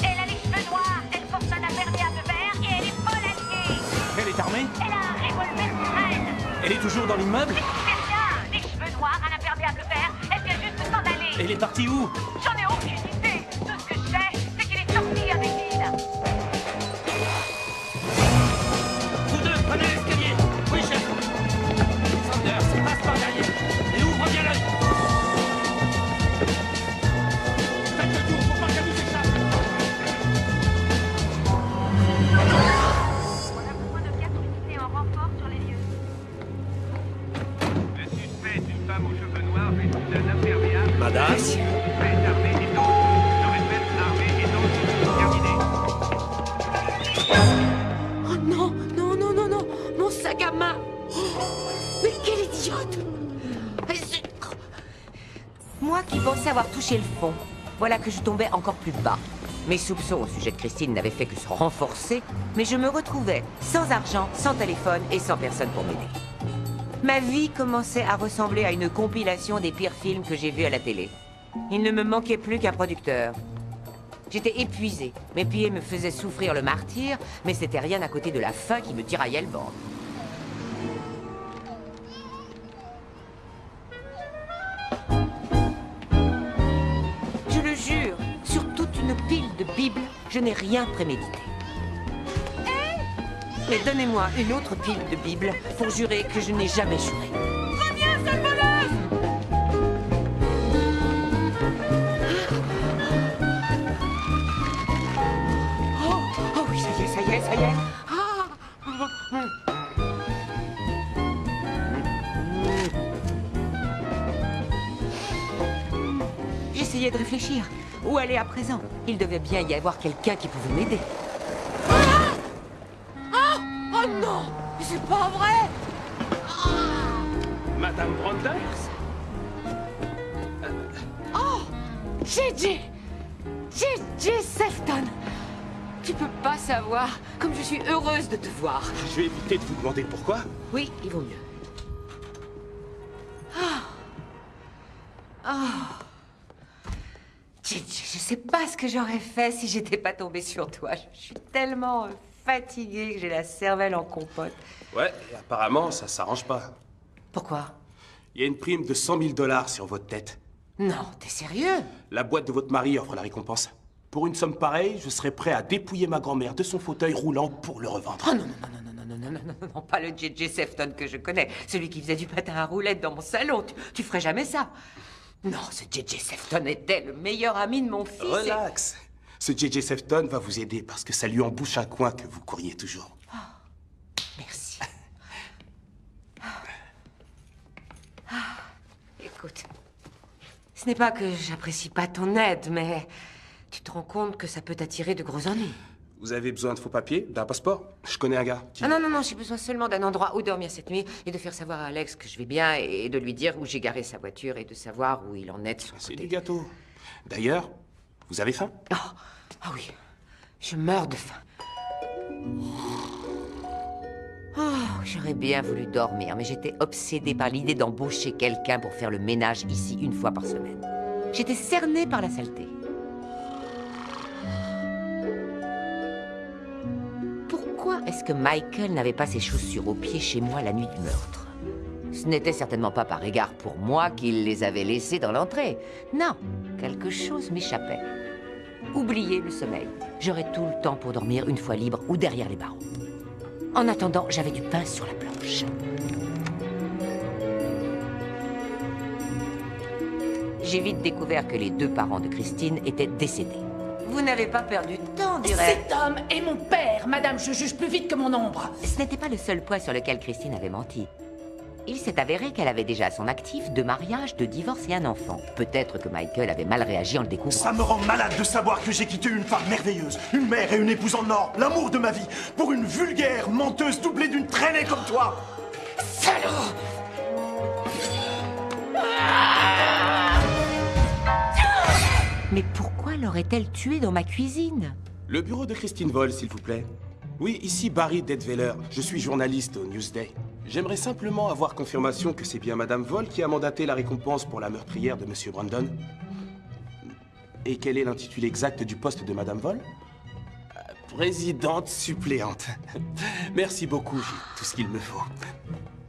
Elle a les cheveux noirs, elle porte un imperméable vert et elle est folle alliée. Elle est armée? Elle a un revolver sur elle. Elle est toujours dans l'immeuble? C'est rien, les cheveux noirs, un imperméable vert, elle vient juste de s'en aller. Elle est partie où? J'en ai aucune idée. Tout ce que je sais, c'est qu'elle est sortie avec Lynn. Vous deux, prenez l'escalier. Oui, chef. Sanders, passe par derrière. Et ouvre bien l'œil. Faites le tour pour pas qu'elle nous échappe. On a besoin de 4 unités en renfort sur les lieux. Le suspect est une femme aux cheveux noirs vêtue d'un imperméable. Madame? Le suspect est armé et dangereux. Je répète, armé et dangereux. Terminé. Oh non, non, non, non, non. Mon sac à main. Oh, mais quelle idiote. Moi qui pensais avoir touché le fond, voilà que je tombais encore plus bas. Mes soupçons au sujet de Christine n'avaient fait que se renforcer, mais je me retrouvais sans argent, sans téléphone et sans personne pour m'aider. Ma vie commençait à ressembler à une compilation des pires films que j'ai vus à la télé. Il ne me manquait plus qu'un producteur. J'étais épuisée. Mes pieds me faisaient souffrir le martyre, mais c'était rien à côté de la faim qui me tiraillait le ventre. Je le jure, sur toute une pile de Bibles, je n'ai rien prémédité. Mais donnez-moi une autre pile de Bibles pour jurer que je n'ai jamais juré. Reviens, sale voleuse! Oh oui, ça y est, ça y est, ça y est. J'essayais de réfléchir. Où aller à présent? Il devait bien y avoir quelqu'un qui pouvait m'aider. Oh non, c'est pas vrai. Madame Branders? Oh, J.J. Sefton. Tu peux pas savoir comme je suis heureuse de te voir. Je vais éviter de vous demander pourquoi. Oui, il vaut mieux. Je sais pas ce que j'aurais fait si j'étais pas tombée sur toi. Je suis tellement fatiguée que j'ai la cervelle en compote. Ouais, et apparemment, ça s'arrange pas. Pourquoi? Il y a une prime de 100 000 $ sur votre tête. Non, t'es sérieux? La boîte de votre mari offre la récompense. Pour une somme pareille, je serais prêt à dépouiller ma grand-mère de son fauteuil roulant pour le revendre. Oh non, non, pas le J.J. Sefton que je connais. Celui qui faisait du patin à roulettes dans mon salon. Tu ferais jamais ça. Non, ce J.J. Sefton était le meilleur ami de mon fils. Relax. Ce J.J. Sefton va vous aider parce que ça lui embouche un coin que vous courriez toujours. Merci. Écoute, ce n'est pas que j'apprécie pas ton aide, mais tu te rends compte que ça peut t'attirer de gros ennuis. Vous avez besoin de faux papiers, d'un passeport? Je connais un gars qui... Ah non, j'ai besoin seulement d'un endroit où dormir cette nuit et de faire savoir à Alex que je vais bien et de lui dire où j'ai garé sa voiture et de savoir où il en est de son côté. C'est du gâteau. D'ailleurs, vous avez faim? Ah oui, je meurs de faim. J'aurais bien voulu dormir, mais j'étais obsédée par l'idée d'embaucher quelqu'un pour faire le ménage ici une fois par semaine. J'étais cernée par la saleté. Pourquoi est-ce que Michael n'avait pas ses chaussures aux pieds chez moi la nuit du meurtre? Ce n'était certainement pas par égard pour moi qu'il les avait laissées dans l'entrée. Non, quelque chose m'échappait. Oubliez le sommeil. J'aurais tout le temps pour dormir une fois libre ou derrière les barreaux. En attendant, j'avais du pain sur la planche. J'ai vite découvert que les deux parents de Christine étaient décédés. Vous n'avez pas perdu de temps, dirais-je. Cet homme est mon père, madame, je juge plus vite que mon ombre. Ce n'était pas le seul point sur lequel Christine avait menti. Il s'est avéré qu'elle avait déjà à son actif 2 mariages, 2 divorces et un enfant. Peut-être que Michael avait mal réagi en le découvrant. Ça me rend malade de savoir que j'ai quitté une femme merveilleuse, une mère et une épouse en or, l'amour de ma vie, pour une vulgaire menteuse doublée d'une traînée comme toi. Salaud! Mais pourquoi l'aurait-elle tué dans ma cuisine? Le bureau de Christine Vol, s'il vous plaît. Oui, ici Barry Detweiler. Je suis journaliste au Newsday. J'aimerais simplement avoir confirmation que c'est bien Madame Vol qui a mandaté la récompense pour la meurtrière de Monsieur Brandon. Et quel est l'intitulé exact du poste de Madame Vol? Présidente suppléante. Merci beaucoup, j'ai tout ce qu'il me faut.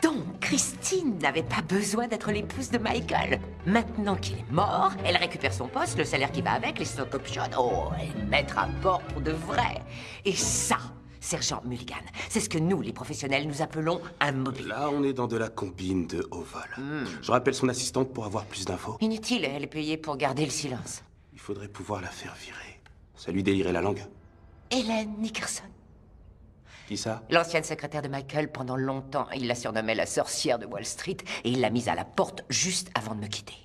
Donc, Christine n'avait pas besoin d'être l'épouse de Michael. Maintenant qu'il est mort, elle récupère son poste, le salaire qui va avec, les stock options. Oh, elle mettra à bord pour de vrai. Et ça, Sergent Mulligan, c'est ce que nous, les professionnels, nous appelons un mobile. Là, on est dans de la combine de haut vol. Je rappelle son assistante pour avoir plus d'infos. Inutile, elle est payée pour garder le silence. Il faudrait pouvoir la faire virer. Ça lui délirait la langue. Hélène Nickerson. Qui ça? L'ancienne secrétaire de Michael, pendant longtemps, il la surnommait la sorcière de Wall Street et il l'a mise à la porte juste avant de me quitter.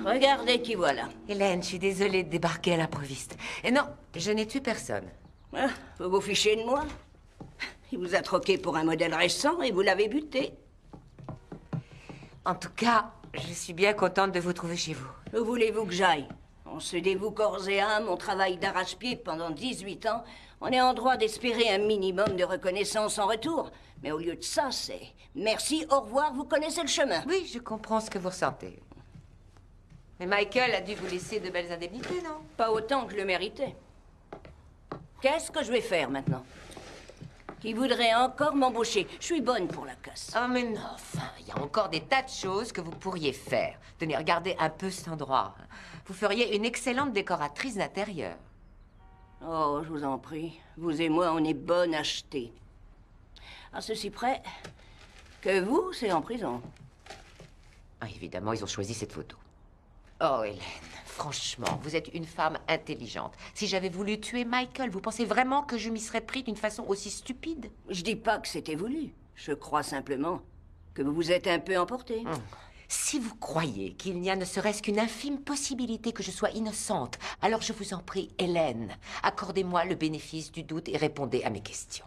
Regardez qui voilà. Hélène, je suis désolée de débarquer à l'improviste. Et non, je n'ai tué personne. Ah, vous vous fichez de moi? Il vous a troqué pour un modèle récent et vous l'avez buté. En tout cas, je suis bien contente de vous trouver chez vous. Où voulez-vous que j'aille? On se dévoue corps et âme, on travaille d'arrache-pied pendant 18 ans. On est en droit d'espérer un minimum de reconnaissance en retour. Mais au lieu de ça, c'est merci, au revoir, vous connaissez le chemin. Oui, je comprends ce que vous ressentez. Mais Michael a dû vous laisser de belles indemnités, non? Pas autant que je le méritais. Qu'est-ce que je vais faire maintenant? Qui voudrait encore m'embaucher? Je suis bonne pour la casse. Oh, mais non, enfin, il y a encore des tas de choses que vous pourriez faire. Tenez, regardez un peu cet endroit. Vous feriez une excellente décoratrice d'intérieur. Oh, je vous en prie. Vous et moi, on est bonnes à acheter. À ceci près que vous, c'est en prison. Ah, évidemment, ils ont choisi cette photo. Oh, Hélène, Franchement, vous êtes une femme intelligente. Si j'avais voulu tuer Michael, vous pensez vraiment que je m'y serais pris d'une façon aussi stupide? Je dis pas que c'était voulu. Je crois simplement que vous vous êtes un peu emporté. Si vous croyez qu'il n'y a ne serait-ce qu'une infime possibilité que je sois innocente, alors je vous en prie, Hélène, accordez-moi le bénéfice du doute et répondez à mes questions.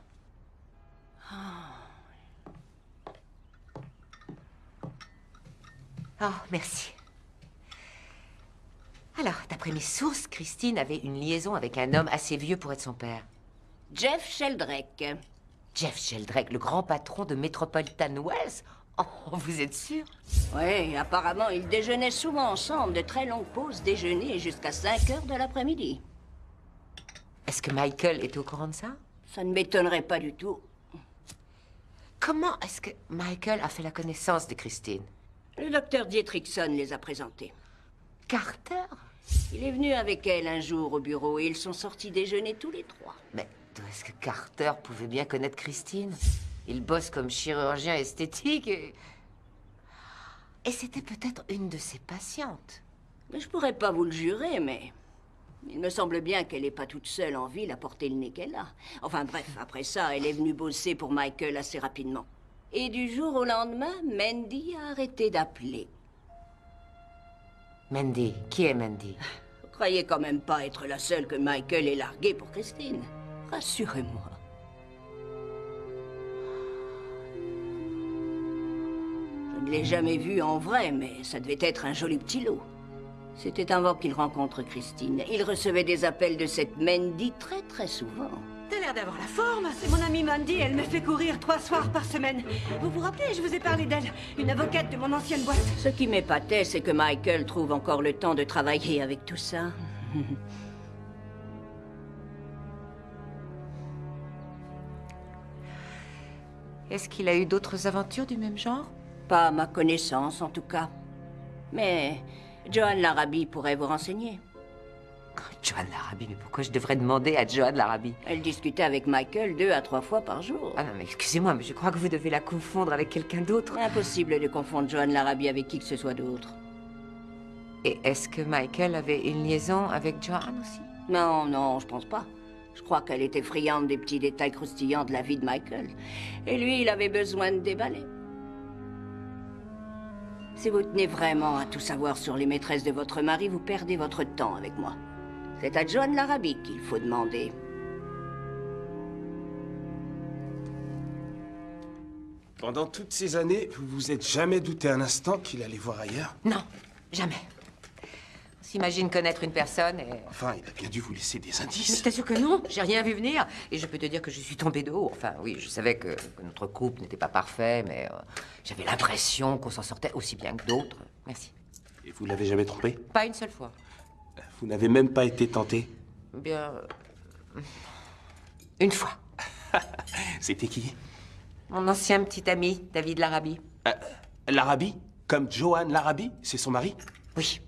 Oh, merci. Alors, d'après mes sources, Christine avait une liaison avec un homme assez vieux pour être son père. Jeff Sheldrake. Jeff Sheldrake, le grand patron de Metropolitan Wells? Oh, vous êtes sûr? Oui, apparemment, ils déjeunaient souvent ensemble, de très longues pauses déjeuner jusqu'à 5 heures de l'après-midi. Est-ce que Michael est au courant de ça? Ça ne m'étonnerait pas du tout. Comment est-ce que Michael a fait la connaissance de Christine? Le docteur Dietrichson les a présentés. Carter? Il est venu avec elle un jour au bureau et ils sont sortis déjeuner tous les trois. Mais d'où est-ce que Carter pouvait bien connaître Christine? Il bosse comme chirurgien esthétique et c'était peut-être une de ses patientes. Mais je pourrais pas vous le jurer, mais il me semble bien qu'elle n'est pas toute seule en ville à porter le nez qu'elle a. Enfin bref, après ça, elle est venue bosser pour Michael assez rapidement. Et du jour au lendemain, Mandy a arrêté d'appeler. Mandy? Qui est Mandy? Vous croyez quand même pas être la seule que Michael ait larguée pour Christine. Rassurez-moi. Je ne l'ai jamais vu en vrai, mais ça devait être un joli petit lot. C'était avant qu'il rencontre Christine. Il recevait des appels de cette Mandy très souvent. T'as l'air d'avoir la forme. C'est mon amie Mandy, elle me fait courir 3 soirs par semaine. Vous vous rappelez, je vous ai parlé d'elle, une avocate de mon ancienne boîte. Ce qui m'épatait, c'est que Michael trouve encore le temps de travailler avec tout ça. Est-ce qu'il a eu d'autres aventures du même genre? Pas à ma connaissance, en tout cas. Mais Joanne Larrabee pourrait vous renseigner. Joanne Larrabee, mais pourquoi je devrais demander à Joanne Larrabee? Elle discutait avec Michael 2 à 3 fois par jour. Ah non, mais excusez-moi, mais je crois que vous devez la confondre avec quelqu'un d'autre. Impossible de confondre Joanne Larrabee avec qui que ce soit d'autre. Et est-ce que Michael avait une liaison avec Joanne aussi? Non, je pense pas. Je crois qu'elle était friande des petits détails croustillants de la vie de Michael. Et lui, il avait besoin de déballer. Si vous tenez vraiment à tout savoir sur les maîtresses de votre mari, vous perdez votre temps avec moi. C'est à Joanne Larrabee qu'il faut demander. Pendant toutes ces années, vous vous êtes jamais douté un instant qu'il allait voir ailleurs? Non, jamais. On s'imagine connaître une personne et... Enfin, il a bien dû vous laisser des Mais indices. je t'assure que non, j'ai rien vu venir. Et je peux te dire que je suis tombée de haut. Enfin, oui, je savais que notre couple n'était pas parfait, mais j'avais l'impression qu'on s'en sortait aussi bien que d'autres. Merci. Et vous l'avez jamais trompé? Pas une seule fois. Vous n'avez même pas été tenté? Bien... une fois. C'était qui? Mon ancien petit ami, David Larrabee. Larrabee? Comme Joanne Larrabee? C'est son mari? Oui.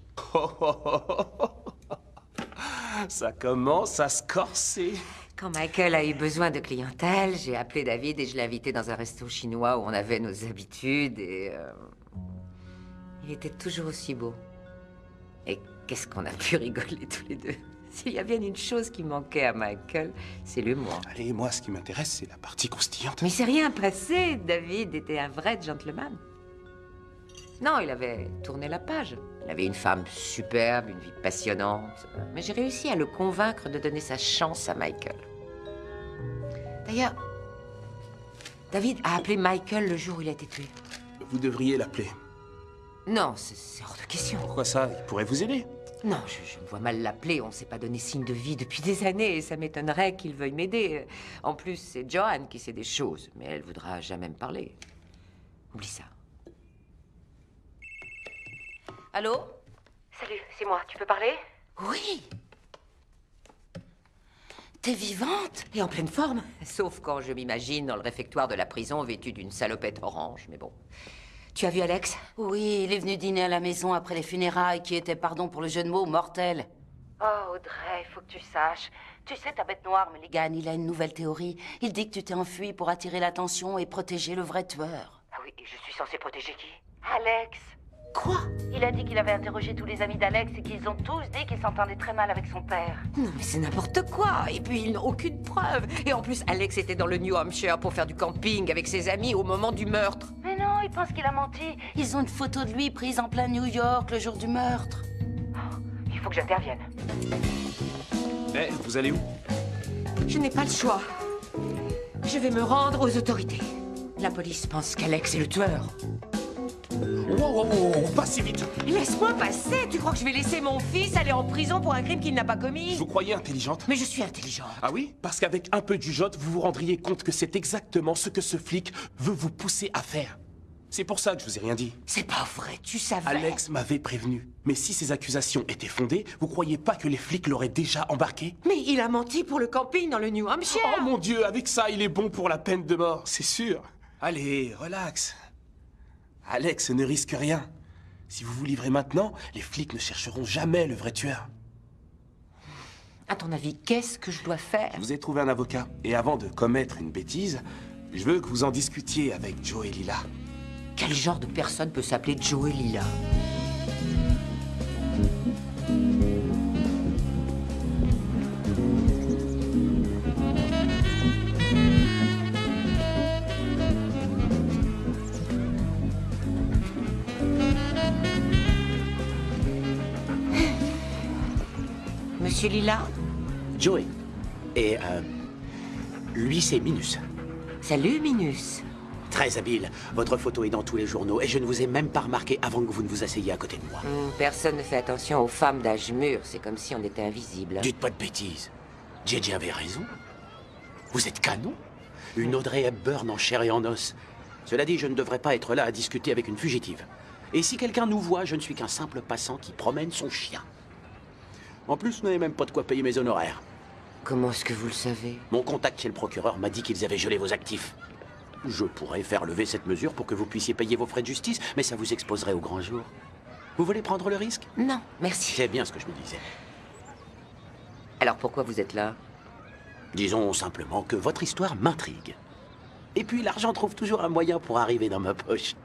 Ça commence à se corser. Quand Michael a eu besoin de clientèle, j'ai appelé David et je l'ai invité dans un resto chinois où on avait nos habitudes et... il était toujours aussi beau. Et qu'est-ce qu'on a pu rigoler tous les deux. S'il y a bien une chose qui manquait à Michael, c'est l'humour. Allez, moi, ce qui m'intéresse, c'est la partie croustillante. Mais il s'est rien passé. David était un vrai gentleman. Non, il avait tourné la page. Il avait une femme superbe, une vie passionnante. Mais j'ai réussi à le convaincre de donner sa chance à Michael. D'ailleurs, David a appelé Michael le jour où il a été tué. Vous devriez l'appeler. Non, c'est hors de question. Pourquoi ça? Il pourrait vous aider. Non, je me vois mal l'appeler. On ne s'est pas donné signe de vie depuis des années et ça m'étonnerait qu'il veuille m'aider. En plus, c'est Joanne qui sait des choses, mais elle voudra jamais me parler. Oublie ça. Allô? Salut, c'est moi. Tu peux parler? Oui. T'es vivante et en pleine forme. Sauf quand je m'imagine dans le réfectoire de la prison vêtue d'une salopette orange, mais bon. Tu as vu Alex? Oui, il est venu dîner à la maison après les funérailles qui étaient, pardon pour le jeu de mots, mortels. Oh, Audrey, il faut que tu saches. Tu sais, ta bête noire, mais les Gann, il a une nouvelle théorie. Il dit que tu t'es enfui pour attirer l'attention et protéger le vrai tueur. Ah oui, et je suis censée protéger qui? Alex. Quoi? Il a dit qu'il avait interrogé tous les amis d'Alex et qu'ils ont tous dit qu'il s'entendait très mal avec son père. Non mais c'est n'importe quoi. Et puis ils n'ont aucune preuve. Et en plus, Alex était dans le New Hampshire pour faire du camping avec ses amis au moment du meurtre. Mais non, il pense qu'il a menti. Ils ont une photo de lui prise en plein New York le jour du meurtre. Il faut que j'intervienne. Eh, vous allez où? Je n'ai pas le choix. Je vais me rendre aux autorités. La police pense qu'Alex est le tueur. Wow, pas si vite. Laisse-moi passer. Tu crois que je vais laisser mon fils aller en prison pour un crime qu'il n'a pas commis? Vous croyez intelligente? Mais je suis intelligente. Ah oui? Parce qu'avec un peu de jugeote, vous vous rendriez compte que c'est exactement ce que ce flic veut vous pousser à faire. C'est pour ça que je vous ai rien dit. C'est pas vrai, tu savais. Alex m'avait prévenu. Mais si ces accusations étaient fondées, vous croyez pas que les flics l'auraient déjà embarqué? Mais il a menti pour le camping dans le New Hampshire. Oh mon Dieu, avec ça, il est bon pour la peine de mort, c'est sûr. Allez, relax. Alex ne risque rien. Si vous vous livrez maintenant, les flics ne chercheront jamais le vrai tueur. À ton avis, qu'est-ce que je dois faire? Je vous ai trouvé un avocat. Et avant de commettre une bêtise, je veux que vous en discutiez avec Joe et Lila. Quel genre de personne peut s'appeler Joe et Lila? Monsieur Lila? Joey. Et, lui, c'est Minus. Salut, Minus. Très habile. Votre photo est dans tous les journaux et je ne vous ai même pas remarqué avant que vous ne vous asseyez à côté de moi. Personne ne fait attention aux femmes d'âge mûr. C'est comme si on était invisible. Dites pas de bêtises. JJ avait raison. Vous êtes canon. Une Audrey Hepburn en chair et en os. Cela dit, je ne devrais pas être là à discuter avec une fugitive. Et si quelqu'un nous voit, je ne suis qu'un simple passant qui promène son chien. En plus, vous n'avez même pas de quoi payer mes honoraires. Comment est-ce que vous le savez? Mon contact chez le procureur m'a dit qu'ils avaient gelé vos actifs. Je pourrais faire lever cette mesure pour que vous puissiez payer vos frais de justice, mais ça vous exposerait au grand jour. Vous voulez prendre le risque? Non, merci. C'est bien ce que je me disais. Alors pourquoi vous êtes là? Disons simplement que votre histoire m'intrigue. Et puis l'argent trouve toujours un moyen pour arriver dans ma poche.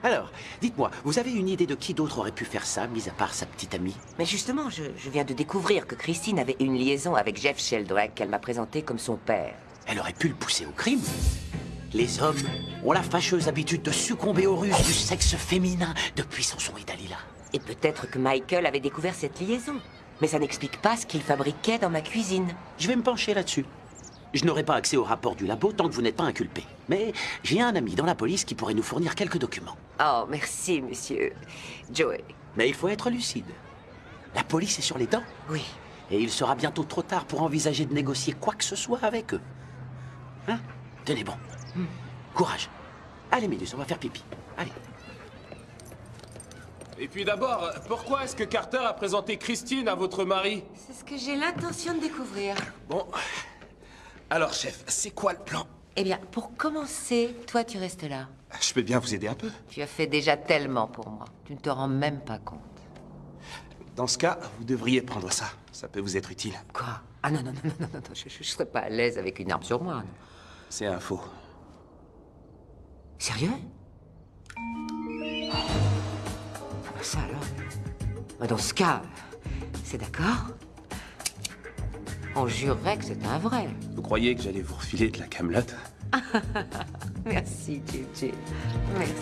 Alors, dites-moi, vous avez une idée de qui d'autre aurait pu faire ça, mis à part sa petite amie? Mais justement, je viens de découvrir que Christine avait une liaison avec Jeff Sheldrake qu'elle m'a présenté comme son père. Elle aurait pu le pousser au crime. Les hommes ont la fâcheuse habitude de succomber aux ruses du sexe féminin depuis Samson et Dalila. Et peut-être que Michael avait découvert cette liaison. Mais ça n'explique pas ce qu'il fabriquait dans ma cuisine. Je vais me pencher là-dessus. Je n'aurai pas accès au rapport du labo tant que vous n'êtes pas inculpé. Mais j'ai un ami dans la police qui pourrait nous fournir quelques documents. Oh, merci, monsieur Joey. Mais il faut être lucide. La police est sur les dents. Oui. Et il sera bientôt trop tard pour envisager de négocier quoi que ce soit avec eux. Hein? Tenez bon. Courage. Allez, Minus, on va faire pipi. Allez. Et puis d'abord, pourquoi est-ce que Carter a présenté Christine à votre mari? C'est ce que j'ai l'intention de découvrir. Bon. Alors, chef, c'est quoi le plan? Eh bien, pour commencer, toi, tu restes là. Je peux bien vous aider un peu. Tu as fait déjà tellement pour moi. Tu ne te rends même pas compte. Dans ce cas, vous devriez prendre ça. Ça peut vous être utile. Quoi? Ah non, je serais pas à l'aise avec une arme sur moi. Non. C'est un faux. Sérieux? Ça alors? Bah, dans ce cas, c'est d'accord? On jurerait que c'est un vrai. Vous croyez que j'allais vous refiler de la camelote? Merci, JJ. Merci.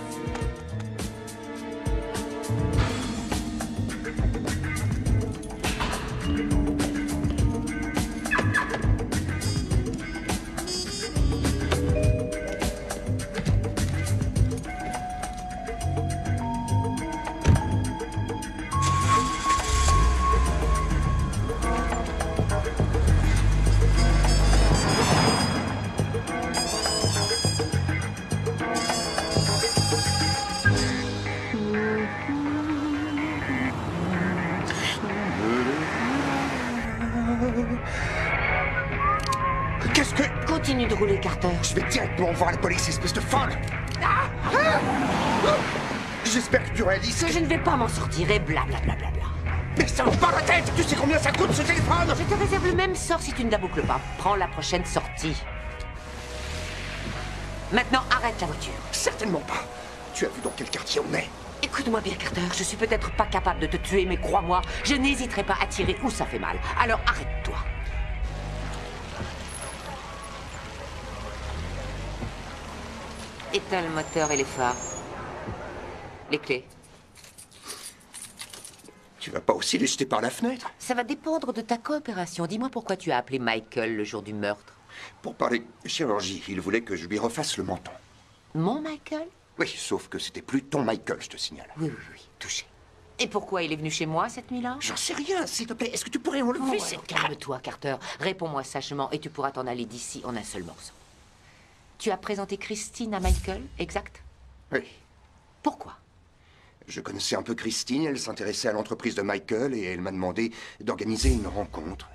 Qu'est-ce que... Continue de rouler, Carter. Je vais directement voir la police, espèce de folle. J'espère que tu réalises que je ne vais pas m'en sortir et blablabla. Mais ça me bat la tête. Tu sais combien ça coûte ce téléphone? Je te réserve le même sort si tu ne la boucles pas. Prends la prochaine sortie. Maintenant, arrête la voiture. Certainement pas. Tu as vu dans quel quartier on est? Écoute-moi bien, Carter, je suis peut-être pas capable de te tuer, mais crois-moi, je n'hésiterai pas à tirer où ça fait mal. Alors arrête-toi. Éteins le moteur et les phares. Les clés. Tu vas pas aussi les jeter par la fenêtre? Ça va dépendre de ta coopération. Dis-moi pourquoi tu as appelé Michael le jour du meurtre. Pour parler chirurgie, il voulait que je lui refasse le menton. Mon Michael? Oui, sauf que c'était plus ton Michael, je te signale. Oui, touché. Et pourquoi il est venu chez moi cette nuit-là? J'en sais rien, s'il te plaît. Est-ce que tu pourrais enlever cette... Calme-toi, Carter. Réponds-moi sagement et tu pourras t'en aller d'ici en un seul morceau. Tu as présenté Christine à Michael, exact? Oui. Pourquoi? Je connaissais un peu Christine, elle s'intéressait à l'entreprise de Michael et elle m'a demandé d'organiser une rencontre.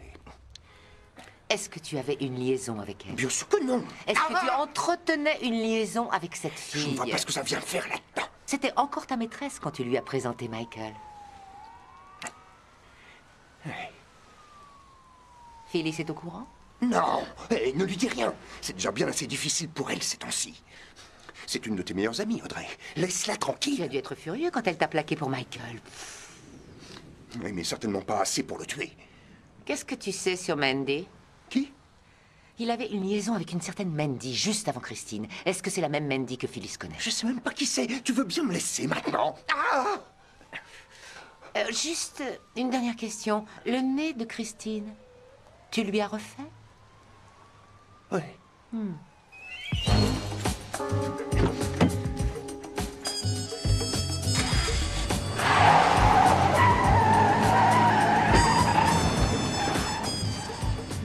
Est-ce que tu avais une liaison avec elle? Bien sûr que non. Est-ce que tu entretenais une liaison avec cette fille? Je ne vois pas ce que ça vient faire là-dedans. C'était encore ta maîtresse quand tu lui as présenté Michael. Phyllis est au courant? Non, ne lui dis rien. C'est déjà bien assez difficile pour elle ces temps-ci. C'est une de tes meilleures amies, Audrey. Laisse-la tranquille. Tu as dû être furieux quand elle t'a plaqué pour Michael. Oui, mais certainement pas assez pour le tuer. Qu'est-ce que tu sais sur Mandy? Qui? Il avait une liaison avec une certaine Mandy juste avant Christine. Est-ce que c'est la même Mandy que Phyllis connaît? Je sais même pas qui c'est. Tu veux bien me laisser maintenant? Juste une dernière question. Le nez de Christine, tu lui as refait? Oui.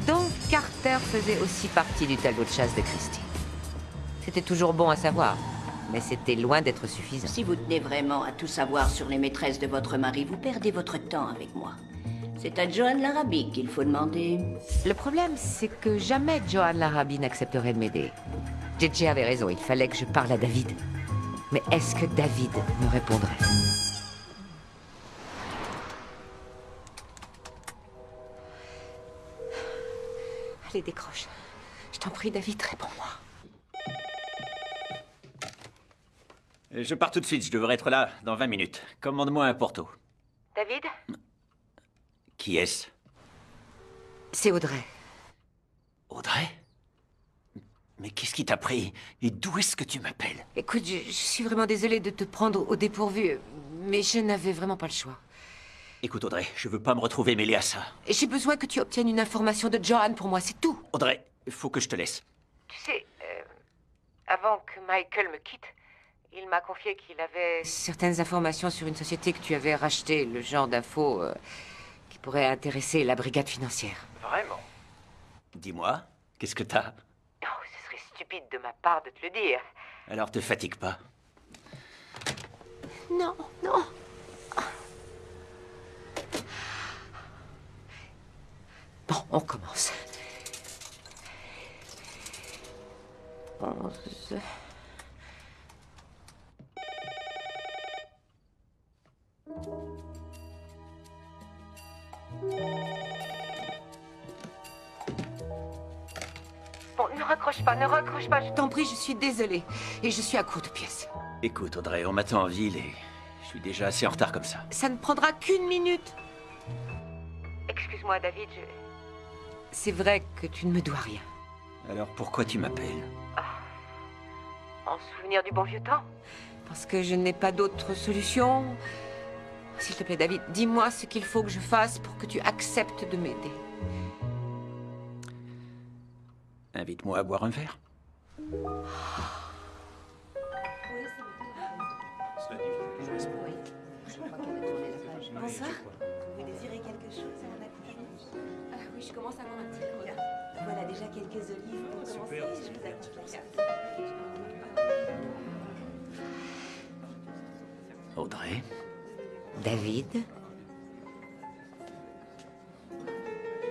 Donc Carter faisait aussi partie du tableau de chasse de Christine. C'était toujours bon à savoir, mais c'était loin d'être suffisant. Si vous tenez vraiment à tout savoir sur les maîtresses de votre mari, vous perdez votre temps avec moi. C'est à Joanne Larrabee qu'il faut demander. Le problème, c'est que jamais Joanne Larrabee n'accepterait de m'aider. JJ avait raison, il fallait que je parle à David. Mais est-ce que David me répondrait? Allez, décroche. Je t'en prie, David, réponds-moi. Je pars tout de suite, je devrais être là dans 20 minutes. Commande-moi un porto. David? Qui est-ce? C'est Audrey. Audrey? Mais qu'est-ce qui t'a pris? Et d'où est-ce que tu m'appelles? Écoute, je suis vraiment désolée de te prendre au dépourvu, mais je n'avais vraiment pas le choix. Écoute, Audrey, je veux pas me retrouver mêlé à ça. J'ai besoin que tu obtiennes une information de Joanne pour moi, c'est tout. Audrey, il faut que je te laisse. Tu sais, avant que Michael me quitte, il m'a confié qu'il avait certaines informations sur une société que tu avais rachetée, le genre d'infos qui pourrait intéresser la brigade financière. Vraiment? Dis-moi, qu'est-ce que t'as? Oh, ce serait stupide de ma part de te le dire. Alors te fatigue pas. Non, non. Bon, on commence. 11... Bon, ne raccroche pas, je t'en prie, je suis désolée. Et je suis à court de pièces. Écoute, Audrey, on m'attend en ville et je suis déjà assez en retard comme ça. Ça ne prendra qu'une minute. Excuse-moi, David, c'est vrai que tu ne me dois rien. Alors pourquoi tu m'appelles? En souvenir du bon vieux temps. Parce que je n'ai pas d'autre solution. S'il te plaît, David, dis-moi ce qu'il faut que je fasse pour que tu acceptes de m'aider. Invite-moi à boire un verre. Bonsoir. Vous désirez quelque chose à mon accompagnement? Oui, je commence à avoir un petit creux. Voilà déjà quelques olives pour commencer. Je vous accompagne. Audrey? David?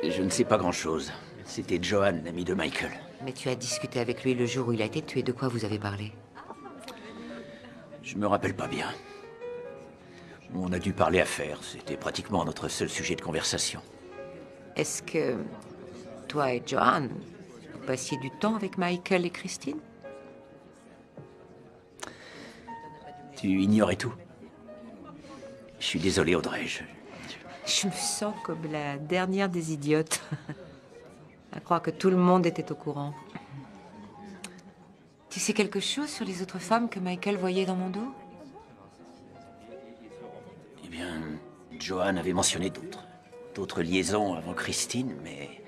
Je ne sais pas grand-chose. C'était Johan, l'ami de Michael. Mais tu as discuté avec lui le jour où il a été tué. De quoi vous avez parlé? Je me rappelle pas bien. On a dû parler affaires. C'était pratiquement notre seul sujet de conversation. Est-ce que toi et Johan, vous passiez du temps avec Michael et Christine? Tu ignorais tout? suis désolé, Audrey. Je me sens comme la dernière des idiotes. À croire que tout le monde était au courant. Tu sais quelque chose sur les autres femmes que Michael voyait dans mon dos? Eh bien, Joanne avait mentionné d'autres liaisons avant Christine, mais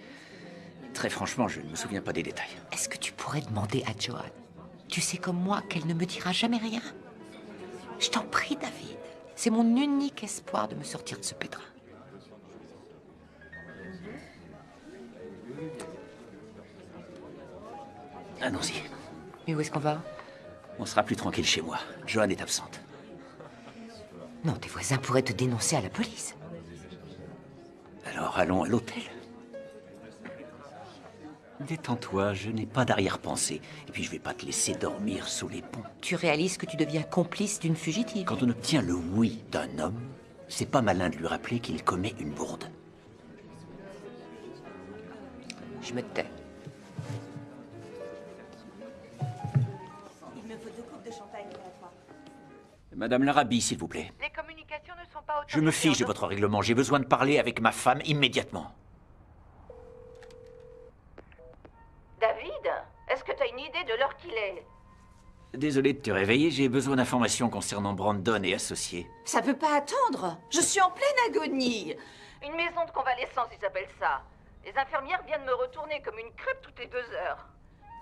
très franchement, je ne me souviens pas des détails. Est-ce que tu pourrais demander à Joanne? Tu sais comme moi qu'elle ne me dira jamais rien. Je t'en prie, David. C'est mon unique espoir de me sortir de ce pétrin. Allons-y. Mais où est-ce qu'on va? On sera plus tranquille chez moi. Joanne est absente. Non, tes voisins pourraient te dénoncer à la police. Alors allons à l'hôtel. Détends-toi, je n'ai pas d'arrière-pensée. Et puis je vais pas te laisser dormir sous les ponts. Tu réalises que tu deviens complice d'une fugitive. Quand on obtient le oui d'un homme, c'est pas malin de lui rappeler qu'il commet une bourde. Je me tais. Il me faut 2 coupes de champagne pour la 3. Madame l'Arabie, s'il vous plaît. Les communications ne sont pas autorisées. Je me fiche de votre règlement. J'ai besoin de parler avec ma femme immédiatement. David, est-ce que tu as une idée de l'heure qu'il est? Désolé de te réveiller, j'ai besoin d'informations concernant Brandon et associés. Ça peut pas attendre. Je suis en pleine agonie. Une maison de convalescence, ils appellent ça. Les infirmières viennent me retourner comme une crêpe toutes les 2 heures.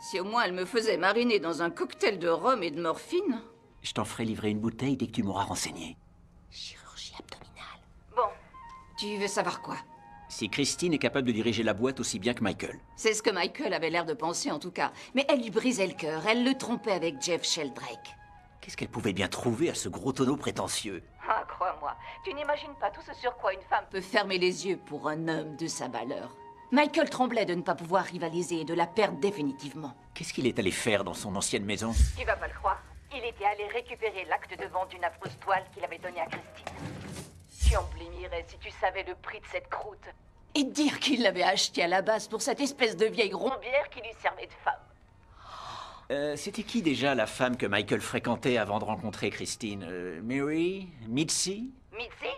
Si au moins elle me faisait mariner dans un cocktail de rhum et de morphine. Je t'en ferai livrer une bouteille dès que tu m'auras renseigné. Chirurgie abdominale. Bon. Tu veux savoir quoi? Si Christine est capable de diriger la boîte aussi bien que Michael. C'est ce que Michael avait l'air de penser en tout cas. Mais elle lui brisait le cœur. Elle le trompait avec Jeff Sheldrake. Qu'est-ce qu'elle pouvait bien trouver à ce gros tonneau prétentieux? Ah, crois-moi, tu n'imagines pas tout ce sur quoi une femme Peut fermer les yeux pour un homme de sa valeur. Michael tremblait de ne pas pouvoir rivaliser et de la perdre définitivement. Qu'est-ce qu'il est allé faire dans son ancienne maison? Tu vas pas le croire. Il était allé récupérer l'acte de vente d'une affreuse toile qu'il avait donnée à Christine. Tu en blêmirais si tu savais le prix de cette croûte. Et dire qu'il l'avait acheté à la base pour cette espèce de vieille Rombière qui lui servait de femme. C'était qui déjà la femme que Michael fréquentait avant de rencontrer Christine? Mary? Mitzi? Mitzi?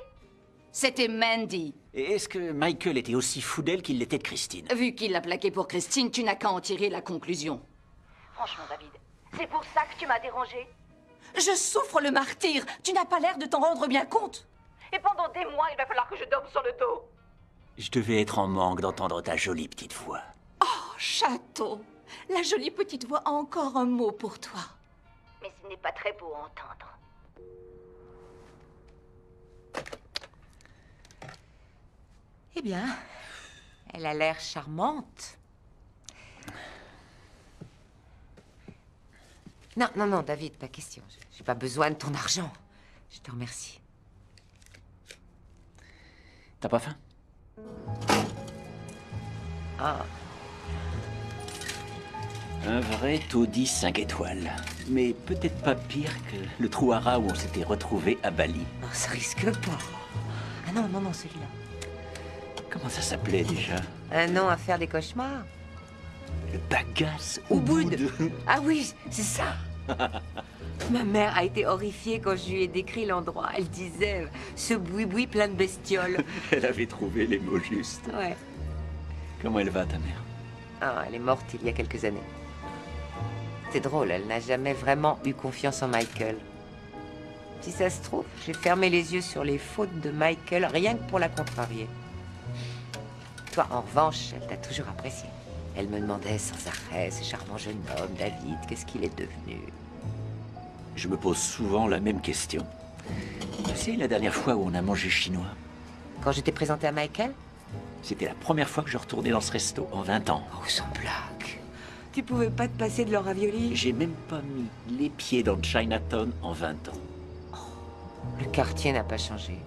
C'était Mandy. Et est-ce que Michael était aussi fou d'elle qu'il l'était de Christine? Vu qu'il l'a plaqué pour Christine, tu n'as qu'à en tirer la conclusion. Franchement, David, c'est pour ça que tu m'as dérangé. Je souffre le martyre. Tu n'as pas l'air de t'en rendre bien compte. Et pendant des mois, il va falloir que je dorme sur le dos. Je devais être en manque d'entendre ta jolie petite voix. Oh, Château. La jolie petite voix a encore un mot pour toi. Mais ce n'est pas très beau à entendre. Eh bien, elle a l'air charmante. Non, non, non, David, pas question. J'ai pas besoin de ton argent. Je te remercie. T'as pas faim? Ah. Un vrai taudis 5 étoiles. Mais peut-être pas pire que le trou à rats où on s'était retrouvés à Bali. Non, ça risque pas. Ah non, non, non, celui-là. Comment ça s'appelait déjà? Un nom à faire des cauchemars. Le bagasse Ubud. Ah oui, c'est ça. Ma mère a été horrifiée quand je lui ai décrit l'endroit. Elle disait ce boui-boui plein de bestioles. Elle avait trouvé les mots justes. Ouais. Comment elle va, ta mère? Ah, elle est morte il y a quelques années. C'est drôle, elle n'a jamais vraiment eu confiance en Michael. Si ça se trouve, j'ai fermé les yeux sur les fautes de Michael rien que pour la contrarier. Toi, en revanche, elle t'a toujours apprécié. Elle me demandait sans arrêt, ce charmant jeune homme, David, qu'est-ce qu'il est devenu? Je me pose souvent la même question. Tu sais, la dernière fois où on a mangé chinois? Quand je t'ai présenté à Michael? C'était la première fois que je retournais dans ce resto en 20 ans. Oh, sans blague. Tu pouvais pas te passer de leur ravioli? J'ai même pas mis les pieds dans Chinatown en 20 ans. Oh, le quartier n'a pas changé.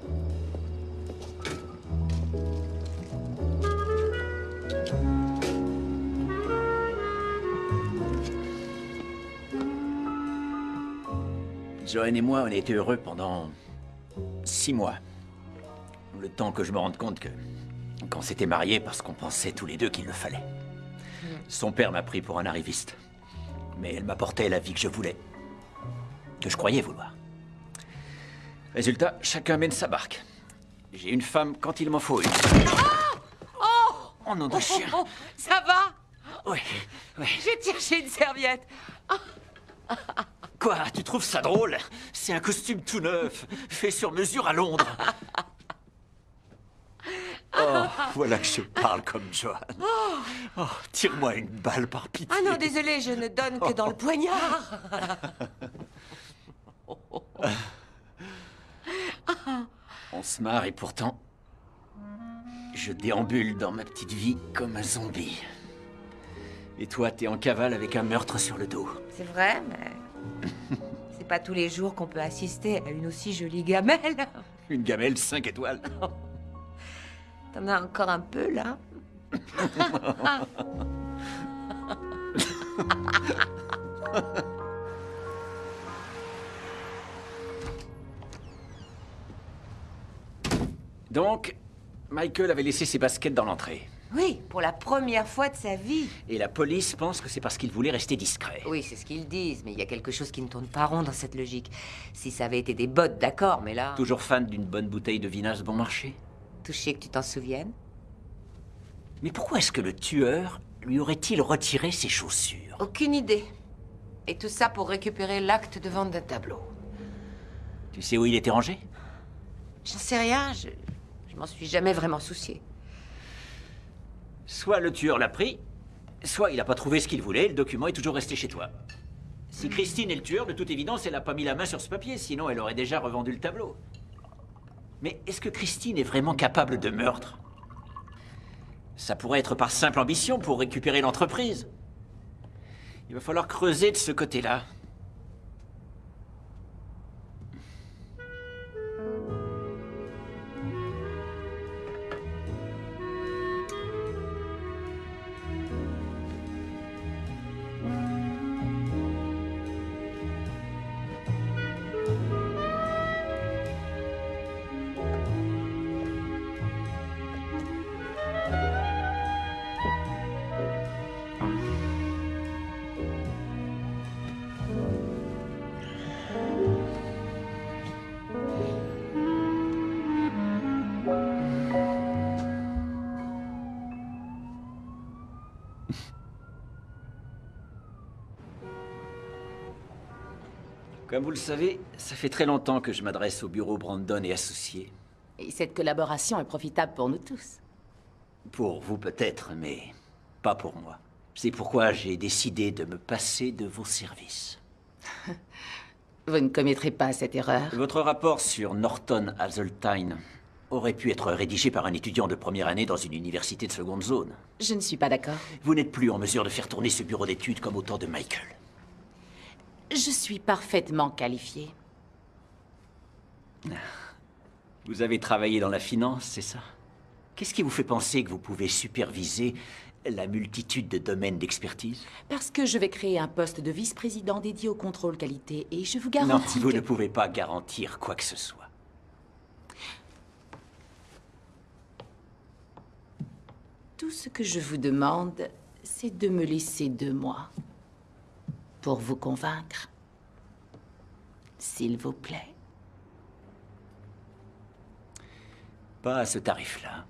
Joanne et moi, on a été heureux pendant 6 mois. Le temps que je me rende compte qu'on s'était mariés parce qu'on pensait tous les deux qu'il le fallait. Son père m'a pris pour un arriviste. Mais elle m'apportait la vie que je voulais. Que je croyais vouloir. Résultat, chacun mène sa barque. J'ai une femme quand il m'en faut une. Oh nom de chien. Ça va? Oui, oui. Je vais te chercher une serviette. Quoi, tu trouves ça drôle? C'est un costume tout neuf, fait sur mesure à Londres. Oh, voilà que je parle comme Joan. Oh, tire-moi une balle par pitié. Ah non, désolé, je ne donne que dans le poignard. On se marre et pourtant, je déambule dans ma petite vie comme un zombie. Et toi, t'es en cavale avec un meurtre sur le dos. C'est vrai, mais c'est pas tous les jours qu'on peut assister à une aussi jolie gamelle. Une gamelle 5 étoiles. T'en as encore un peu, là? Donc, Michael avait laissé ses baskets dans l'entrée. Oui, pour la première fois de sa vie. Et la police pense que c'est parce qu'il voulait rester discret. Oui, c'est ce qu'ils disent, mais il y a quelque chose qui ne tourne pas rond dans cette logique. Si ça avait été des bottes, d'accord, mais là... Toujours fan d'une bonne bouteille de vinasse bon marché? Touché que tu t'en souviennes. Mais pourquoi est-ce que le tueur lui aurait-il retiré ses chaussures? Aucune idée. Et tout ça pour récupérer l'acte de vente d'un tableau. Tu sais où il était rangé? J'en sais rien, je m'en suis jamais vraiment soucié. Soit le tueur l'a pris, soit il n'a pas trouvé ce qu'il voulait, et le document est toujours resté chez toi. Si Christine est le tueur, de toute évidence, elle n'a pas mis la main sur ce papier, sinon elle aurait déjà revendu le tableau. Mais est-ce que Christine est vraiment capable de meurtre? Ça pourrait être par simple ambition pour récupérer l'entreprise. Il va falloir creuser de ce côté-là. Comme vous le savez, ça fait très longtemps que je m'adresse au bureau Brandon et Associés. Et cette collaboration est profitable pour nous tous. Pour vous peut-être, mais pas pour moi. C'est pourquoi j'ai décidé de me passer de vos services. Vous ne commettrez pas cette erreur. Votre rapport sur Norton Hazeltine aurait pu être rédigé par un étudiant de première année dans une université de seconde zone. Je ne suis pas d'accord. Vous n'êtes plus en mesure de faire tourner ce bureau d'études comme au temps de Michael. Je suis parfaitement qualifiée. Vous avez travaillé dans la finance, c'est ça? Qu'est-ce qui vous fait penser que vous pouvez superviser la multitude de domaines d'expertise? Parce que je vais créer un poste de vice-président dédié au contrôle qualité et je vous Non, garantis vous que... ne pouvez pas garantir quoi que ce soit. Tout ce que je vous demande, c'est de me laisser 2 mois pour vous convaincre. S'il vous plaît. Pas à ce tarif-là.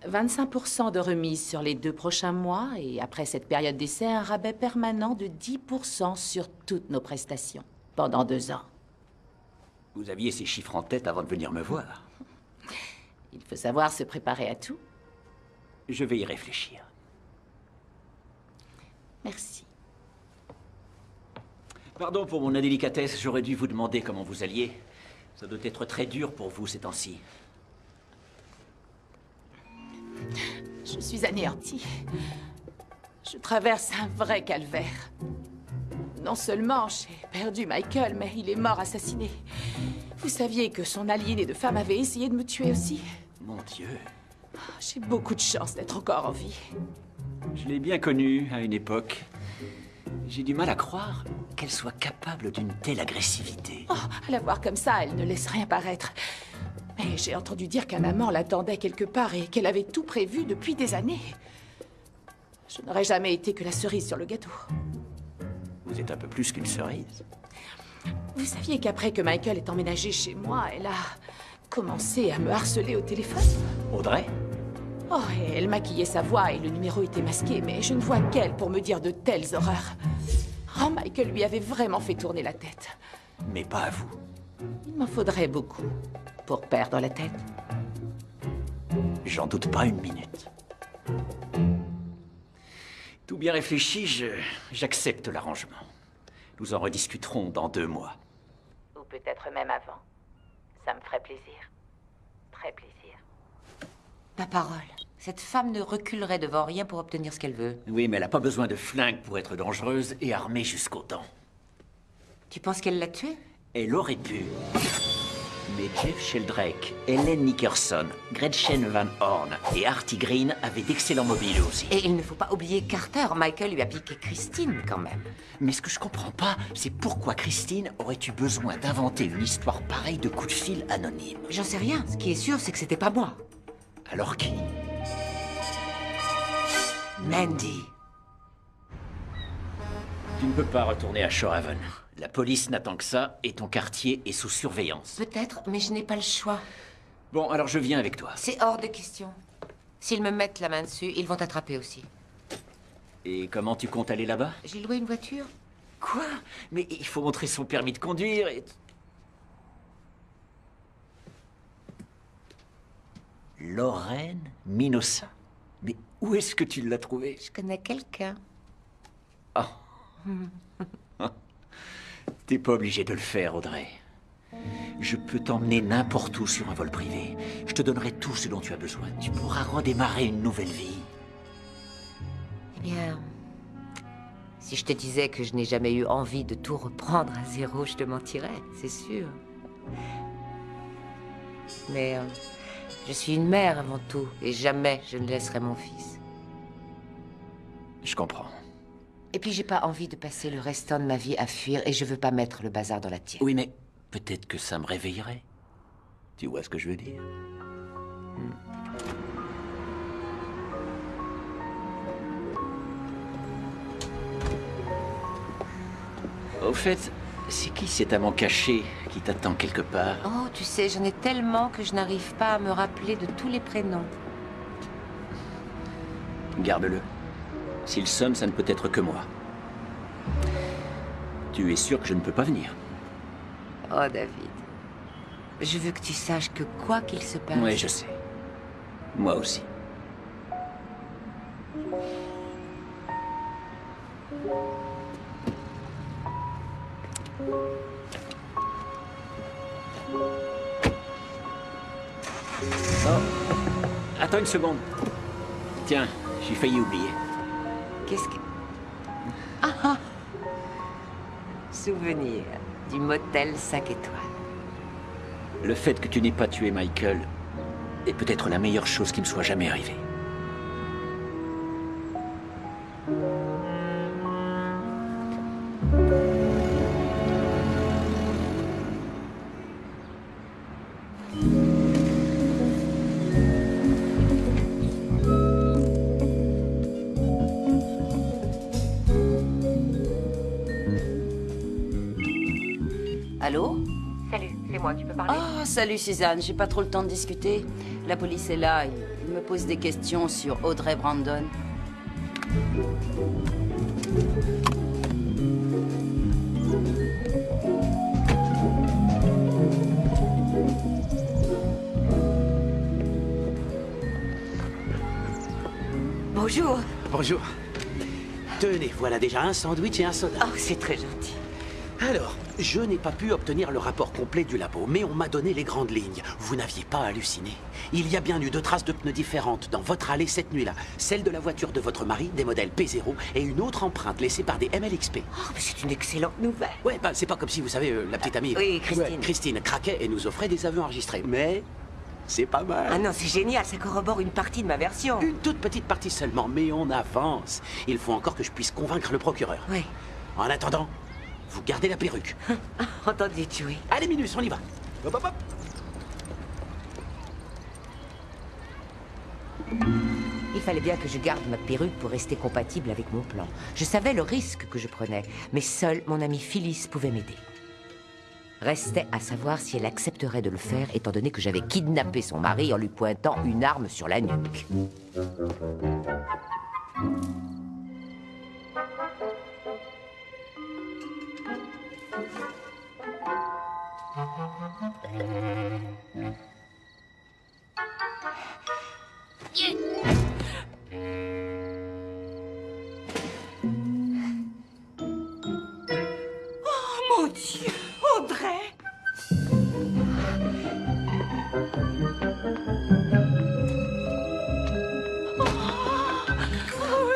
25% de remise sur les 2 prochains mois et après cette période d'essai, un rabais permanent de 10% sur toutes nos prestations pendant 2 ans. Vous aviez ces chiffres en tête avant de venir me voir. Il faut savoir se préparer à tout. Je vais y réfléchir. Merci. Pardon pour mon indélicatesse, j'aurais dû vous demander comment vous alliez. Ça doit être très dur pour vous ces temps-ci. Je suis anéantie. Je traverse un vrai calvaire. Non seulement j'ai perdu Michael, mais il est mort assassiné. Vous saviez que son aliéné de femme avait essayé de me tuer aussi? Mon Dieu. J'ai beaucoup de chance d'être encore en vie. Je l'ai bien connue à une époque. J'ai du mal à croire qu'elle soit capable d'une telle agressivité. Oh, à la voir comme ça, elle ne laisse rien paraître. Mais j'ai entendu dire qu'un amant l'attendait quelque part et qu'elle avait tout prévu depuis des années. Je n'aurais jamais été que la cerise sur le gâteau. Vous êtes un peu plus qu'une cerise. Vous saviez qu'après que Michael est emménagé chez moi, elle a commencé à me harceler au téléphone? Audrey? Oh, et elle maquillait sa voix et le numéro était masqué, mais je ne vois qu'elle pour me dire de telles horreurs. Oh, Michael lui avait vraiment fait tourner la tête. Mais pas à vous. Il m'en faudrait beaucoup pour perdre la tête. J'en doute pas une minute. Tout bien réfléchi, j'accepte l'arrangement. Nous en rediscuterons dans 2 mois. Ou peut-être même avant. Ça me ferait plaisir. Très plaisir. Ma parole. Cette femme ne reculerait devant rien pour obtenir ce qu'elle veut. Oui, mais elle n'a pas besoin de flingue pour être dangereuse et armée jusqu'aux dents. Tu penses qu'elle l'a tué? Elle aurait pu. Mais Jeff Sheldrake, Helen Nickerson, Gretchen Van Horn et Artie Green avaient d'excellents mobiles aussi. Et il ne faut pas oublier Carter. Michael lui a piqué Christine, quand même. Mais ce que je comprends pas, c'est pourquoi Christine aurait eu besoin d'inventer une histoire pareille de coup de fil anonyme. J'en sais rien. Ce qui est sûr, c'est que c'était pas moi. Alors qui? Mandy. Tu ne peux pas retourner à Shorehaven. La police n'attend que ça et ton quartier est sous surveillance. Peut-être, mais je n'ai pas le choix. Bon, alors je viens avec toi. C'est hors de question. S'ils me mettent la main dessus, ils vont t'attraper aussi. Et comment tu comptes aller là-bas? J'ai loué une voiture. Quoi? Mais il faut montrer son permis de conduire et... Lorraine Minossa? Mais où est-ce que tu l'as trouvée? Je connais quelqu'un. Oh. T'es pas obligé de le faire, Audrey. Je peux t'emmener n'importe où sur un vol privé. Je te donnerai tout ce dont tu as besoin. Tu pourras redémarrer une nouvelle vie. Eh bien, si je te disais que je n'ai jamais eu envie de tout reprendre à zéro, je te mentirais, c'est sûr. Mais je suis une mère avant tout, et jamais je ne laisserai mon fils. Je comprends. Et puis j'ai pas envie de passer le restant de ma vie à fuir, et je veux pas mettre le bazar dans la tienne. Oui, mais peut-être que ça me réveillerait. Tu vois ce que je veux dire? Au fait, c'est qui cet amant caché qui t'attend quelque part? Oh, tu sais, j'en ai tellement que je n'arrive pas à me rappeler de tous les prénoms. Garde-le. S'il sonne, ça ne peut être que moi. Tu es sûr que je ne peux pas venir? Oh, David. Je veux que tu saches que quoi qu'il se passe... Oui, je sais. Moi aussi. Oh, attends une seconde. Tiens, j'ai failli oublier. Qu'est-ce que... Ah ah! Souvenir du motel 5 étoiles. Le fait que tu n'aies pas tué Michael est peut-être la meilleure chose qui me soit jamais arrivée. Allô? Salut, c'est moi, tu peux parler? Oh, salut Suzanne, j'ai pas trop le temps de discuter. La police est là, il me pose des questions sur Audrey Brandon. Bonjour. Bonjour. Tenez, voilà déjà un sandwich et un soda. Oh, c'est très gentil. Alors, je n'ai pas pu obtenir le rapport complet du labo, mais on m'a donné les grandes lignes. Vous n'aviez pas halluciné. Il y a bien eu 2 traces de pneus différentes dans votre allée cette nuit-là. Celle de la voiture de votre mari, des modèles P0, et une autre empreinte laissée par des MLXP. Oh, mais c'est une excellente nouvelle. Ouais, bah c'est pas comme si, vous savez, la petite amie... Oui, Christine. Ouais, Christine craquait et nous offrait des aveux enregistrés. Mais c'est pas mal. Ah non, c'est génial, ça corrobore une partie de ma version. Une toute petite partie seulement, mais on avance. Il faut encore que je puisse convaincre le procureur. Oui. En attendant, vous gardez la perruque. Entendu, Chewie. Allez, Minus, on y va. Hop, hop, hop. Il fallait bien que je garde ma perruque pour rester compatible avec mon plan. Je savais le risque que je prenais, mais seul mon ami Phyllis pouvait m'aider. Restait à savoir si elle accepterait de le faire, étant donné que j'avais kidnappé son mari en lui pointant une arme sur la nuque. Oh mon Dieu, Audrey! Oh,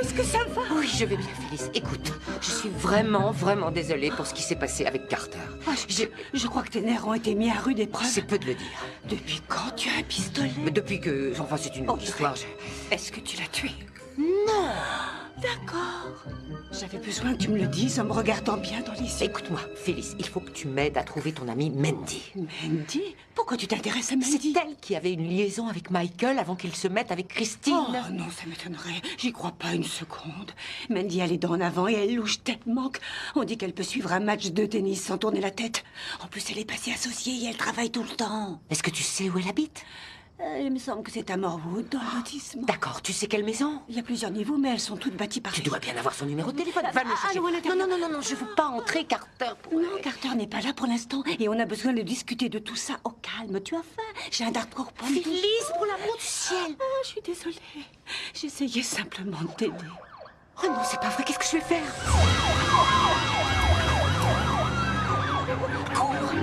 est-ce que ça va? Oui, je vais bien, Phyllis. Écoute, je suis vraiment, vraiment désolée pour ce qui s'est passé avec Carter. Je crois que tes nerfs ont été mis à rude épreuve. C'est peu de le dire. Depuis quand tu as un pistolet? Mais depuis que... Enfin, c'est une longue histoire. Est-ce que tu l'as tué? Non! D'accord. J'avais besoin que tu me le dises en me regardant bien dans les yeux. Écoute-moi, Phyllis, il faut que tu m'aides à trouver ton amie Mandy. Mandy? Pourquoi tu t'intéresses à Mandy? C'est elle qui avait une liaison avec Michael avant qu'il se mette avec Christine. Oh non, ça m'étonnerait. J'y crois pas une seconde. Mandy a les dents en avant et elle louche tellement qu'on dit qu'elle peut suivre un match de tennis sans tourner la tête. En plus, elle est passée associée et elle travaille tout le temps. Est-ce que tu sais où elle habite? Il me semble que c'est à Morwood, dans le lotissement. D'accord, tu sais quelle maison? Il y a plusieurs niveaux, mais elles sont toutes bâties par... Tu dois bien avoir son numéro de téléphone. Va me le chercher. Non, je veux pas entrer, Carter. Non, Carter n'est pas là pour l'instant et on a besoin de discuter de tout ça au calme. Tu as faim? J'ai un dark pour pomme. Phyllis, pour l'amour du ciel. Ah, je suis désolée. J'essayais simplement de t'aider. Oh non, c'est pas vrai. Qu'est-ce que je vais faire? Cours!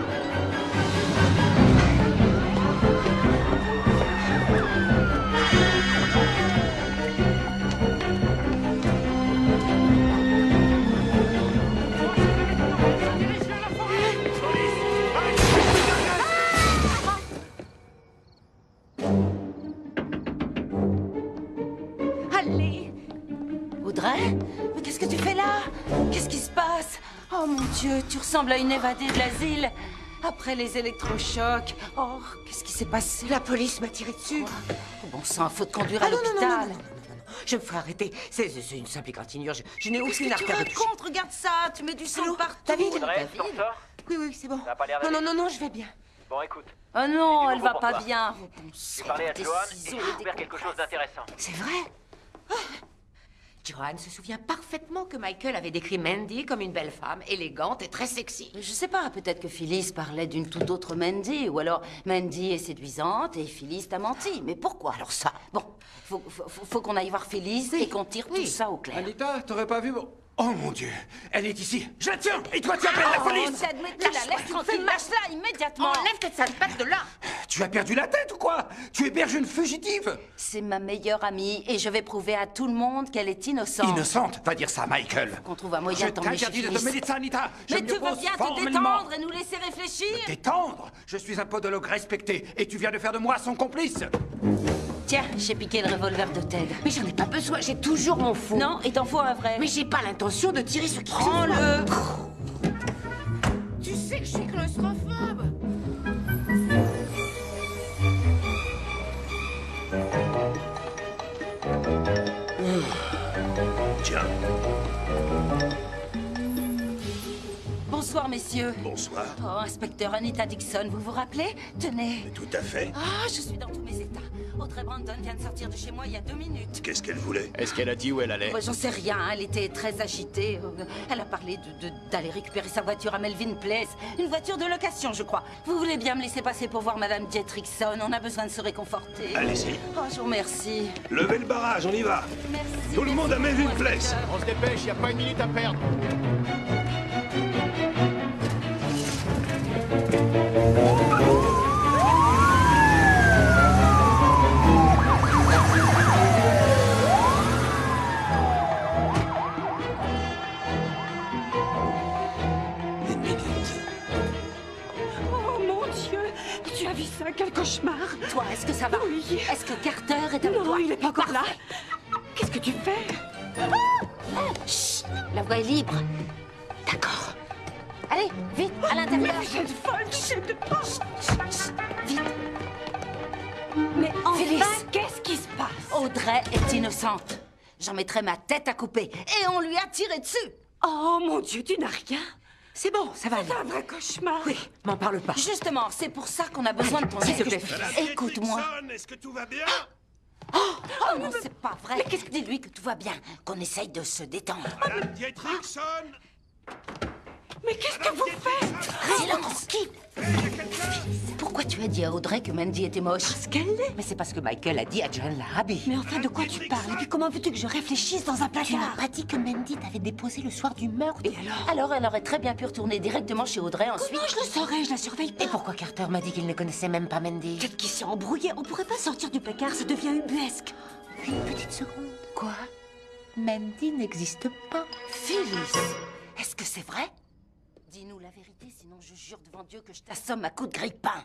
Allez! Audrey? Mais qu'est-ce que tu fais là? Qu'est-ce qui se passe? Oh mon Dieu, tu ressembles à une évadée de l'asile. Après les électrochocs. Oh, qu'est-ce qui s'est passé? La police m'a tiré dessus. Oh, bon sang, faut te conduire à l'hôpital. Non. Je me ferai arrêter. C'est une simple égratignure. Je n'ai aucune Qu'est-ce que tu artère de touche. racontes? Regarde ça, tu mets du sang partout. David? Audrey, tu t'en sors? Oui, c'est bon. Ça a pas l'air d'aller. Non, je vais bien. Bon, écoute. Oh non, C'est elle nouveau va pour pas toi. bien. Oh, bon J'ai sang, parlé à des Johan et ciseaux j'ai et des découvert quelque chose d'intéressant. C'est vrai? Johan se souvient parfaitement que Michael avait décrit Mandy comme une belle femme, élégante et très sexy. Je sais pas, peut-être que Phyllis parlait d'une toute autre Mandy, ou alors Mandy est séduisante et Phyllis t'a menti. Mais pourquoi alors ça? Bon, faut qu'on aille voir Phyllis et qu'on tire tout ça au clair. Anita, t'aurais pas vu... Oh mon Dieu, elle est ici. Je la tiens. Et toi, tu appelles la police. Ted, mais tu la laisses tranquille, lâche-la immédiatement. Enlève cette sale patte de là. Tu as perdu la tête ou quoi? Tu héberges une fugitive. C'est ma meilleure amie et je vais prouver à tout le monde qu'elle est innocente. Innocente, va dire ça, Michael. Qu'on trouve un moyen Je de t'emmener chez t'interdis de te Phyllis. mêler de ça, Anita. Je Mais m'y tu veux oppose bien te formellement. détendre et nous laisser réfléchir? Détendre? Je suis un podologue respecté et tu viens de faire de moi son complice. Tiens, j'ai piqué le revolver de Ted. Mais j'en ai pas besoin, j'ai toujours mon fou. Non, il t'en faut un vrai. Mais j'ai pas l'intention de tirer sur qui que ce soit. Prends-le. Tu sais que je suis claustrophobe. Tiens, Bonsoir, messieurs. bonsoir. Oh, inspecteur Anita Dixon, vous vous rappelez? Tenez. Tout à fait. Ah, je suis dans tous mes états. Audrey Brandon vient de sortir de chez moi il y a 2 minutes. Qu'est-ce qu'elle voulait? Est-ce qu'elle a dit où elle allait? J'en sais rien, elle était très agitée. Elle a parlé d'aller récupérer sa voiture à Melvin Place. Une voiture de location, je crois. Vous voulez bien me laisser passer pour voir Madame Dietrichson? On a besoin de se réconforter. Allez-y. Oh, je vous remercie. Levez le barrage, on y va. Merci. Tout le monde à Melvin Place. On se dépêche, y a pas une minute à perdre. Une minute. Oh mon Dieu! Tu as vu ça? Quel cauchemar! Toi, est-ce que ça va? Oui. Est-ce que Carter est avec Non, toi? il n'est pas encore là. Qu'est-ce que tu fais? Chut, la voie est libre. D'accord. Allez, vite, à l'intérieur. Mais vous êtes folle, tu sais de pas. Vite. Mais enfin, Phyllis. qu'est-ce qui se passe? Audrey est innocente. J'en mettrai ma tête à couper. Et on lui a tiré dessus. Oh mon Dieu, tu n'as rien. C'est bon, ça va aller. C'est un vrai cauchemar. Oui, m'en parle pas. Justement, c'est pour ça qu'on a besoin de ton S'il te aide. plaît, Phyllis. Écoute-moi. Est-ce que tout va bien? Oh non, c'est pas vrai. Mais qu'est-ce que dis-lui que tout va bien, qu'on essaye de se détendre. Madame Dietrichson. Mais qu'est-ce que vous faites? Silence. Qui? Pourquoi tu as dit à Audrey que Mandy était moche? Parce qu'elle l'est. Mais c'est parce que Michael a dit à John Larrabee. Mais enfin, de quoi tu parles? Et puis comment veux-tu que je réfléchisse dans un Tu n'as placard? pas dit que Mandy t'avait déposé le soir du meurtre. Et alors? Alors elle aurait très bien pu retourner directement chez Audrey ensuite. Comment je le saurais? Je la surveille pas. Et pourquoi Carter m'a dit qu'il ne connaissait même pas Mandy? Peut-être qu'il s'est embrouillé. On pourrait pas sortir du placard, ça devient ubuesque. Une petite seconde. Quoi? Mandy n'existe pas. Phyllis, est-ce que c'est vrai? Dis-nous la vérité, sinon je jure devant Dieu que je t'assomme à coups de grille-pain.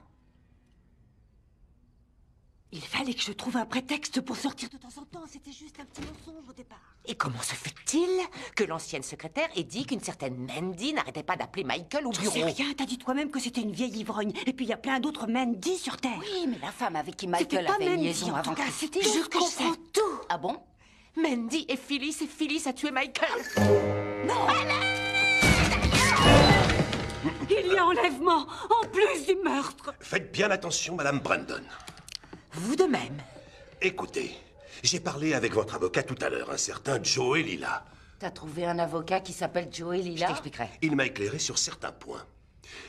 Il fallait que je trouve un prétexte pour sortir de temps en temps. C'était juste un petit mensonge au départ. Et comment se fait-il que l'ancienne secrétaire ait dit qu'une certaine Mandy n'arrêtait pas d'appeler Michael au Je bureau? sais rien, t'as dit toi-même que c'était une vieille ivrogne. Et puis il y a plein d'autres Mandy sur Terre. Oui, mais la femme avec qui C'était Michael pas avait une Mandy, liaison en avant tout cas, Christine. c'était juste Je que je comprends sais. tout. Ah bon? Mandy et Phyllis a tué Michael. Non! Il y a enlèvement, en plus du meurtre. Faites bien attention, Madame Brandon. Vous de même. Écoutez, j'ai parlé avec votre avocat tout à l'heure, un certain Joey Lila. T'as trouvé un avocat qui s'appelle Joey Je Lila? t'expliquerai. Il m'a éclairé sur certains points.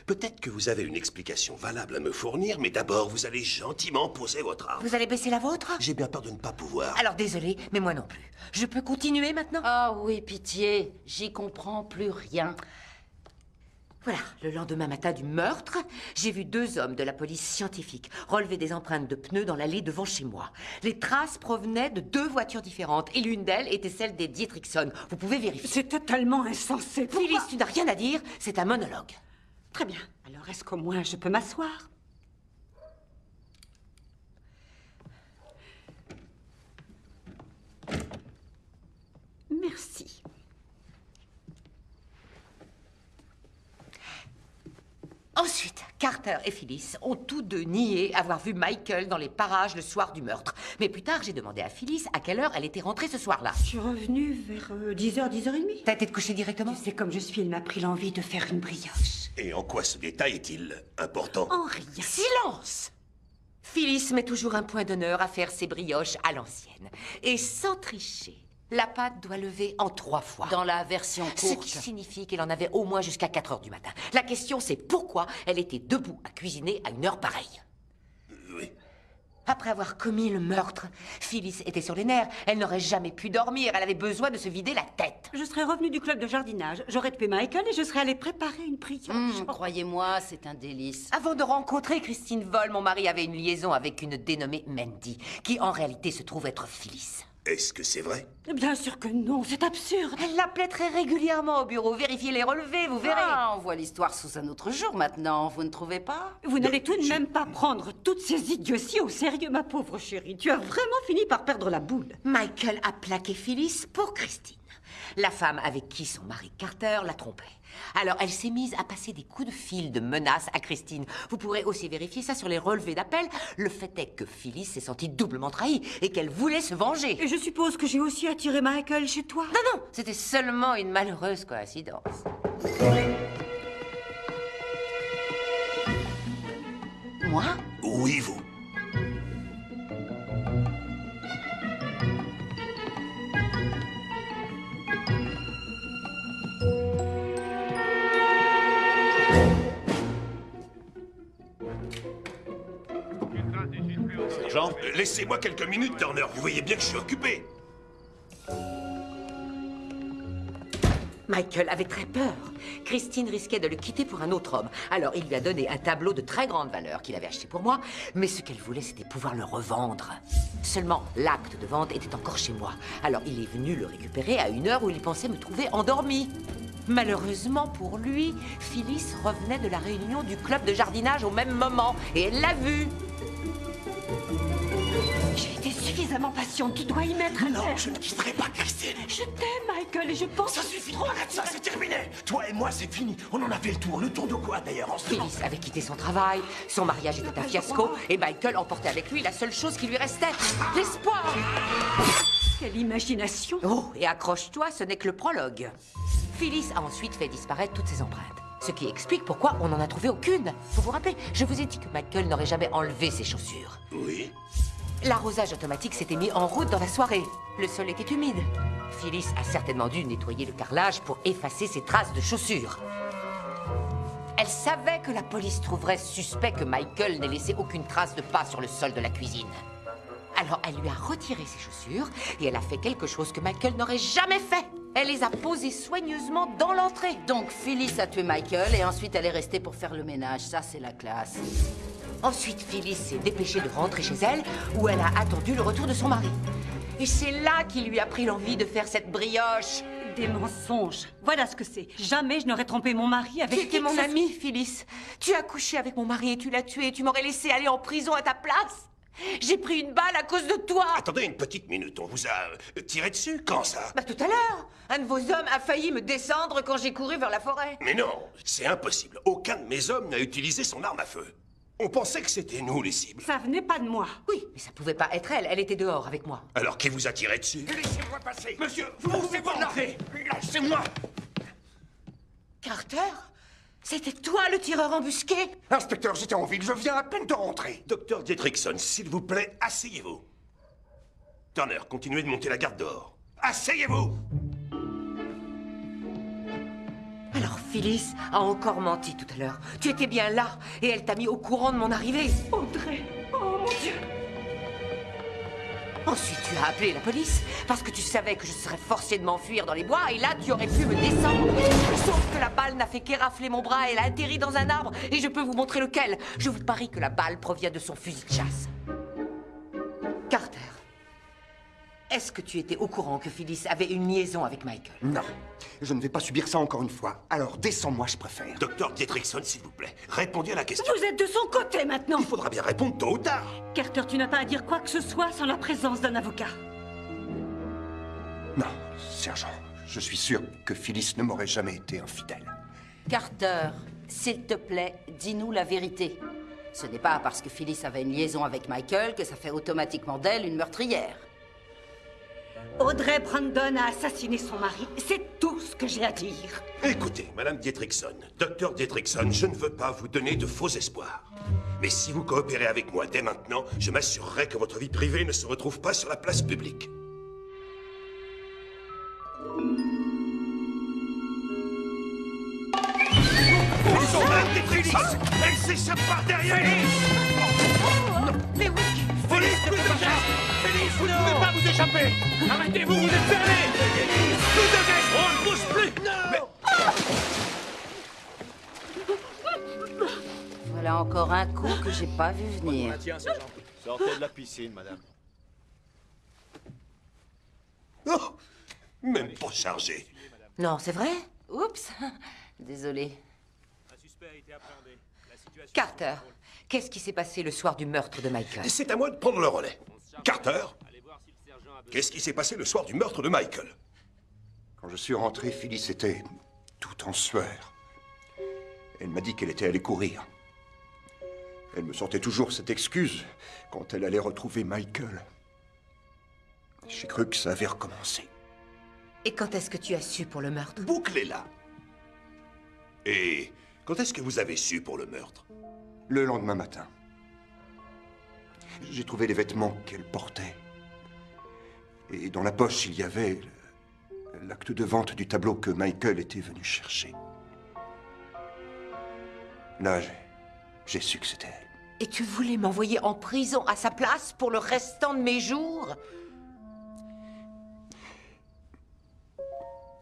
Peut-être que vous avez une explication valable à me fournir, mais d'abord, vous allez gentiment poser votre arme. Vous allez baisser la vôtre? J'ai bien peur de ne pas pouvoir. Alors désolé, mais moi non plus. Je peux continuer maintenant? Ah oui, pitié, j'y comprends plus rien. Voilà, le lendemain matin du meurtre, j'ai vu 2 hommes de la police scientifique relever des empreintes de pneus dans l'allée devant chez moi. Les traces provenaient de 2 voitures différentes et l'une d'elles était celle des Dietrichson. Vous pouvez vérifier. C'est totalement insensé. Pourquoi? Phyllis, tu n'as rien à dire, c'est un monologue. Très bien. Alors est-ce qu'au moins je peux m'asseoir? Merci. Ensuite, Carter et Phyllis ont tous deux nié avoir vu Michael dans les parages le soir du meurtre. Mais plus tard, j'ai demandé à Phyllis à quelle heure elle était rentrée ce soir-là. Je suis revenue vers 10h, 10h30. T'as été te coucher directement? Tu sais, comme je suis, il m'a pris l'envie de faire une brioche. Et en quoi ce détail est-il important? En rien. Silence! Phyllis met toujours un point d'honneur à faire ses brioches à l'ancienne. Et sans tricher. La pâte doit lever en 3 fois. Dans la version Ce courte. qui signifie qu'elle en avait au moins jusqu'à 4 heures du matin. La question, c'est pourquoi elle était debout à cuisiner à une heure pareille. Oui. Après avoir commis le meurtre, Phyllis était sur les nerfs. Elle n'aurait jamais pu dormir. Elle avait besoin de se vider la tête. Je serais revenue du club de jardinage. J'aurais tué Michael et je serais allée préparer une brioche. Croyez-moi, c'est un délice. Avant de rencontrer Christine Voll, mon mari avait une liaison avec une dénommée Mandy, qui en réalité se trouve être Phyllis. Est-ce que c'est vrai? Bien sûr que non, c'est absurde. Elle l'appelait très régulièrement au bureau. Vérifiez les relevés, vous verrez. Ah, on voit l'histoire sous un autre jour maintenant, vous ne trouvez pas? Vous n'allez tout de même pas prendre toutes ces idioties au sérieux, ma pauvre chérie. Tu as vraiment fini par perdre la boule. Michael a plaqué Phyllis pour Christine, la femme avec qui son mari Carter la trompait. Alors elle s'est mise à passer des coups de fil de menaces à Christine. Vous pourrez aussi vérifier ça sur les relevés d'appel. Le fait est que Phyllis s'est sentie doublement trahie et qu'elle voulait se venger. Et je suppose que j'ai aussi attiré Michael chez toi. Non, c'était seulement une malheureuse coïncidence. Moi? Oui, vous. Sergent, laissez-moi quelques minutes, Turner. Vous voyez bien que je suis occupé. Michael avait très peur. Christine risquait de le quitter pour un autre homme. Alors il lui a donné un tableau de très grande valeur qu'il avait acheté pour moi, mais ce qu'elle voulait, c'était pouvoir le revendre. Seulement, l'acte de vente était encore chez moi. Alors il est venu le récupérer à une heure où il pensait me trouver endormie. Malheureusement pour lui, Phyllis revenait de la réunion du club de jardinage au même moment, et elle l'a vu. J'ai été suffisamment patiente, tu dois y mettre un Non, terme. je ne quitterai pas Christine. Je t'aime, Michael, et je pense... Ça suffit, arrête ça, c'est terminé. Toi et moi, c'est fini. On en a fait le tour. Le tour de quoi, d'ailleurs, en ce moment? Phyllis avait quitté son travail, son mariage était un fiasco, et Michael emportait avec lui la seule chose qui lui restait, l'espoir. Quelle imagination. Oh, et accroche-toi, ce n'est que le prologue. Phyllis a ensuite fait disparaître toutes ses empreintes. Ce qui explique pourquoi on n'en a trouvé aucune. Vous vous rappelez, je vous ai dit que Michael n'aurait jamais enlevé ses chaussures. Oui. L'arrosage automatique s'était mis en route dans la soirée. Le sol était humide. Phyllis a certainement dû nettoyer le carrelage pour effacer ses traces de chaussures. Elle savait que la police trouverait suspect que Michael n'ait laissé aucune trace de pas sur le sol de la cuisine. Alors elle lui a retiré ses chaussures et elle a fait quelque chose que Michael n'aurait jamais fait. Elle les a posées soigneusement dans l'entrée. Donc Phyllis a tué Michael et ensuite elle est restée pour faire le ménage. Ça, c'est la classe. Ensuite, Phyllis s'est dépêchée de rentrer chez elle, où elle a attendu le retour de son mari. Et c'est là qu'il lui a pris l'envie de faire cette brioche. Des mensonges. Voilà ce que c'est. Jamais je n'aurais trompé mon mari avec... Tu étais mon amie, Phyllis. Tu as couché avec mon mari et tu l'as tué. Tu m'aurais laissé aller en prison à ta place. J'ai pris une balle à cause de toi. Attendez une petite minute, on vous a tiré dessus? Quand ça? Bah tout à l'heure. Un de vos hommes a failli me descendre quand j'ai couru vers la forêt. Mais non, c'est impossible. Aucun de mes hommes n'a utilisé son arme à feu. On pensait que c'était nous les cibles. Ça venait pas de moi. Oui, mais ça pouvait pas être elle. Elle était dehors avec moi. Alors qui vous a tiré dessus? Laissez-moi passer. Monsieur, vous ne pouvez pas entrer. Lâchez-moi. Carter? C'était toi le tireur embusqué? Inspecteur, j'étais en ville, je viens à peine de rentrer. Docteur Dietrichson, s'il vous plaît, asseyez-vous. Turner, continuez de monter la garde dehors. Asseyez-vous! Alors Phyllis a encore menti tout à l'heure. Tu étais bien là et elle t'a mis au courant de mon arrivée. Audrey, oh mon Dieu! Ensuite, tu as appelé la police parce que tu savais que je serais forcée de m'enfuir dans les bois et là, tu aurais pu me descendre. Sauf que la balle n'a fait qu'érafler mon bras et elle a atterri dans un arbre et je peux vous montrer lequel. Je vous parie que la balle provient de son fusil de chasse. Carter, est-ce que tu étais au courant que Phyllis avait une liaison avec Michael? Non, je ne vais pas subir ça encore une fois. Alors descends-moi, je préfère. Docteur Dietrichson, s'il vous plaît, répondez à la question. Vous êtes de son côté maintenant. Il faudra bien répondre tôt ou tard. Carter, tu n'as pas à dire quoi que ce soit sans la présence d'un avocat. Non, sergent, je suis sûr que Phyllis ne m'aurait jamais été infidèle. Carter, s'il te plaît, dis-nous la vérité. Ce n'est pas parce que Phyllis avait une liaison avec Michael que ça fait automatiquement d'elle une meurtrière. Audrey Brandon a assassiné son mari. C'est tout ce que j'ai à dire. Écoutez, Madame Dietrichson, Docteur Dietrichson, je ne veux pas vous donner de faux espoirs. Mais si vous coopérez avec moi dès maintenant, je m'assurerai que votre vie privée ne se retrouve pas sur la place publique. Ils ont arrêté Phyllis! Elle s'échappe par derrière! Non, mais oui! Phyllis, plus d'urgence! Phyllis, vous ne pouvez pas vous échapper! Arrêtez-vous, vous êtes fermés! Plus de gestes! On ne bouge plus! Non! Voilà encore un coup que j'ai pas vu venir. Tiens, sergent. Sortez de la piscine, madame. Oh! Même pas chargé. Non, c'est vrai? Oups, désolé. Carter, qu'est-ce qui s'est passé le soir du meurtre de Michael? C'est à moi de prendre le relais. Carter, qu'est-ce qui s'est passé le soir du meurtre de Michael? Quand je suis rentré, Phyllis était tout en sueur. Elle m'a dit qu'elle était allée courir. Elle me sortait toujours cette excuse quand elle allait retrouver Michael. J'ai cru que ça avait recommencé. Et quand est-ce que tu as su pour le meurtre? Bouclez-la. Et quand est-ce que vous avez su pour le meurtre? Le lendemain matin. J'ai trouvé les vêtements qu'elle portait. Et dans la poche, il y avait l'acte de vente du tableau que Michael était venu chercher. Là, j'ai su que c'était elle. Et tu voulais m'envoyer en prison à sa place pour le restant de mes jours?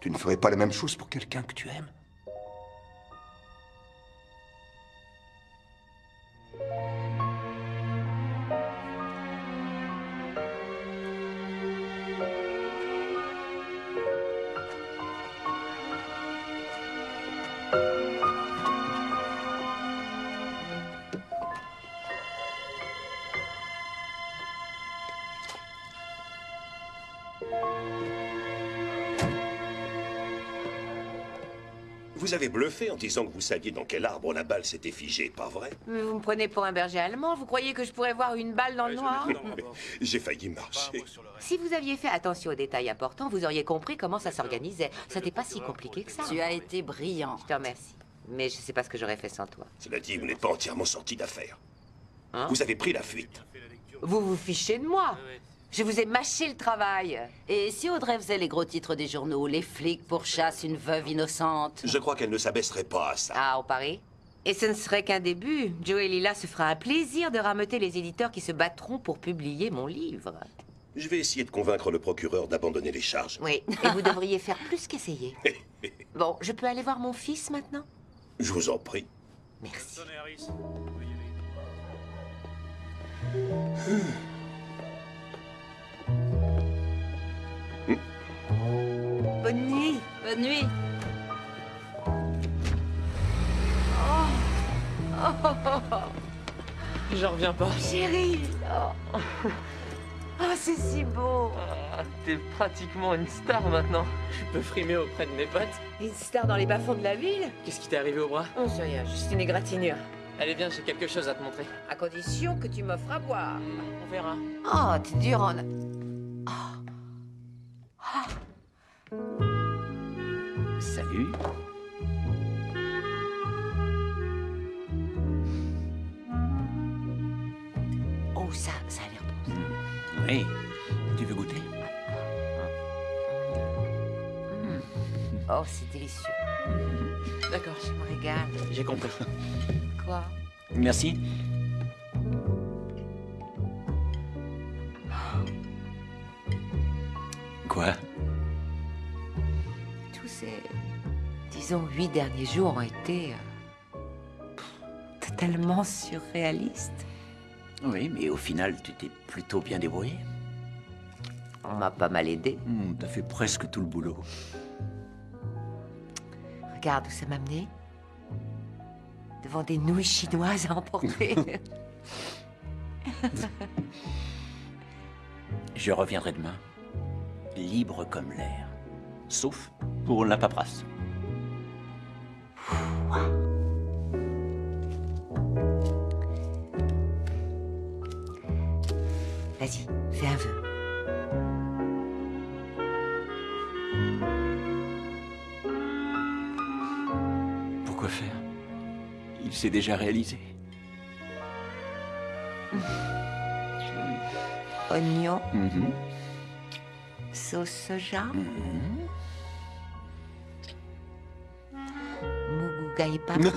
Tu ne ferais pas la même chose pour quelqu'un que tu aimes? Vous avez bluffé en disant que vous saviez dans quel arbre la balle s'était figée, pas vrai? Mais vous me prenez pour un berger allemand? Vous croyez que je pourrais voir une balle dans le noir? J'ai failli marcher. Si vous aviez fait attention aux détails importants, vous auriez compris comment ça s'organisait. C'était pas si compliqué que ça. Tu as été brillant. Je te remercie. Mais je sais pas ce que j'aurais fait sans toi. Cela dit, vous n'êtes pas entièrement sorti d'affaire. Hein? Vous avez pris la fuite. Vous vous fichez de moi. Je vous ai mâché le travail. Et si Audrey faisait les gros titres des journaux, les flics pourchassent une veuve innocente? Je crois qu'elle ne s'abaisserait pas à ça. Ah, au pari? Et ce ne serait qu'un début. Joe et Lila se fera un plaisir de rameuter les éditeurs qui se battront pour publier mon livre. Je vais essayer de convaincre le procureur d'abandonner les charges. Oui, et vous devriez faire plus qu'essayer. Bon, je peux aller voir mon fils maintenant? Je vous en prie. Merci. Bonne nuit. Bonne nuit. J'en reviens pas. Chérie. Oh, c'est si beau. T'es pratiquement une star maintenant. Je peux frimer auprès de mes potes. Une star dans les bas-fonds de la ville? Qu'est-ce qui t'est arrivé au bras? Oh, c'est rien, juste une égratignure. Allez, viens, j'ai quelque chose à te montrer. À condition que tu m'offres à boire. On verra. Oh, t'es dur en... Salut. Oh, ça a l'air bon. Oui. Tu veux goûter? Oh, c'est délicieux. D'accord. Je me régale. J'ai compris. Quoi? Merci. Quoi? Tous ces, disons, 8 derniers jours ont été totalement surréalistes. Oui, mais au final, tu t'es plutôt bien débrouillé. On m'a pas mal aidé. T'as fait presque tout le boulot. Regarde où ça m'a mené. Devant des nouilles chinoises à emporter. Je reviendrai demain, libre comme l'air. Sauf pour la paperasse. Vas-y, fais un vœu. Pourquoi faire? Il s'est déjà réalisé. Oignon. Sauce soja. Mougouga et papa.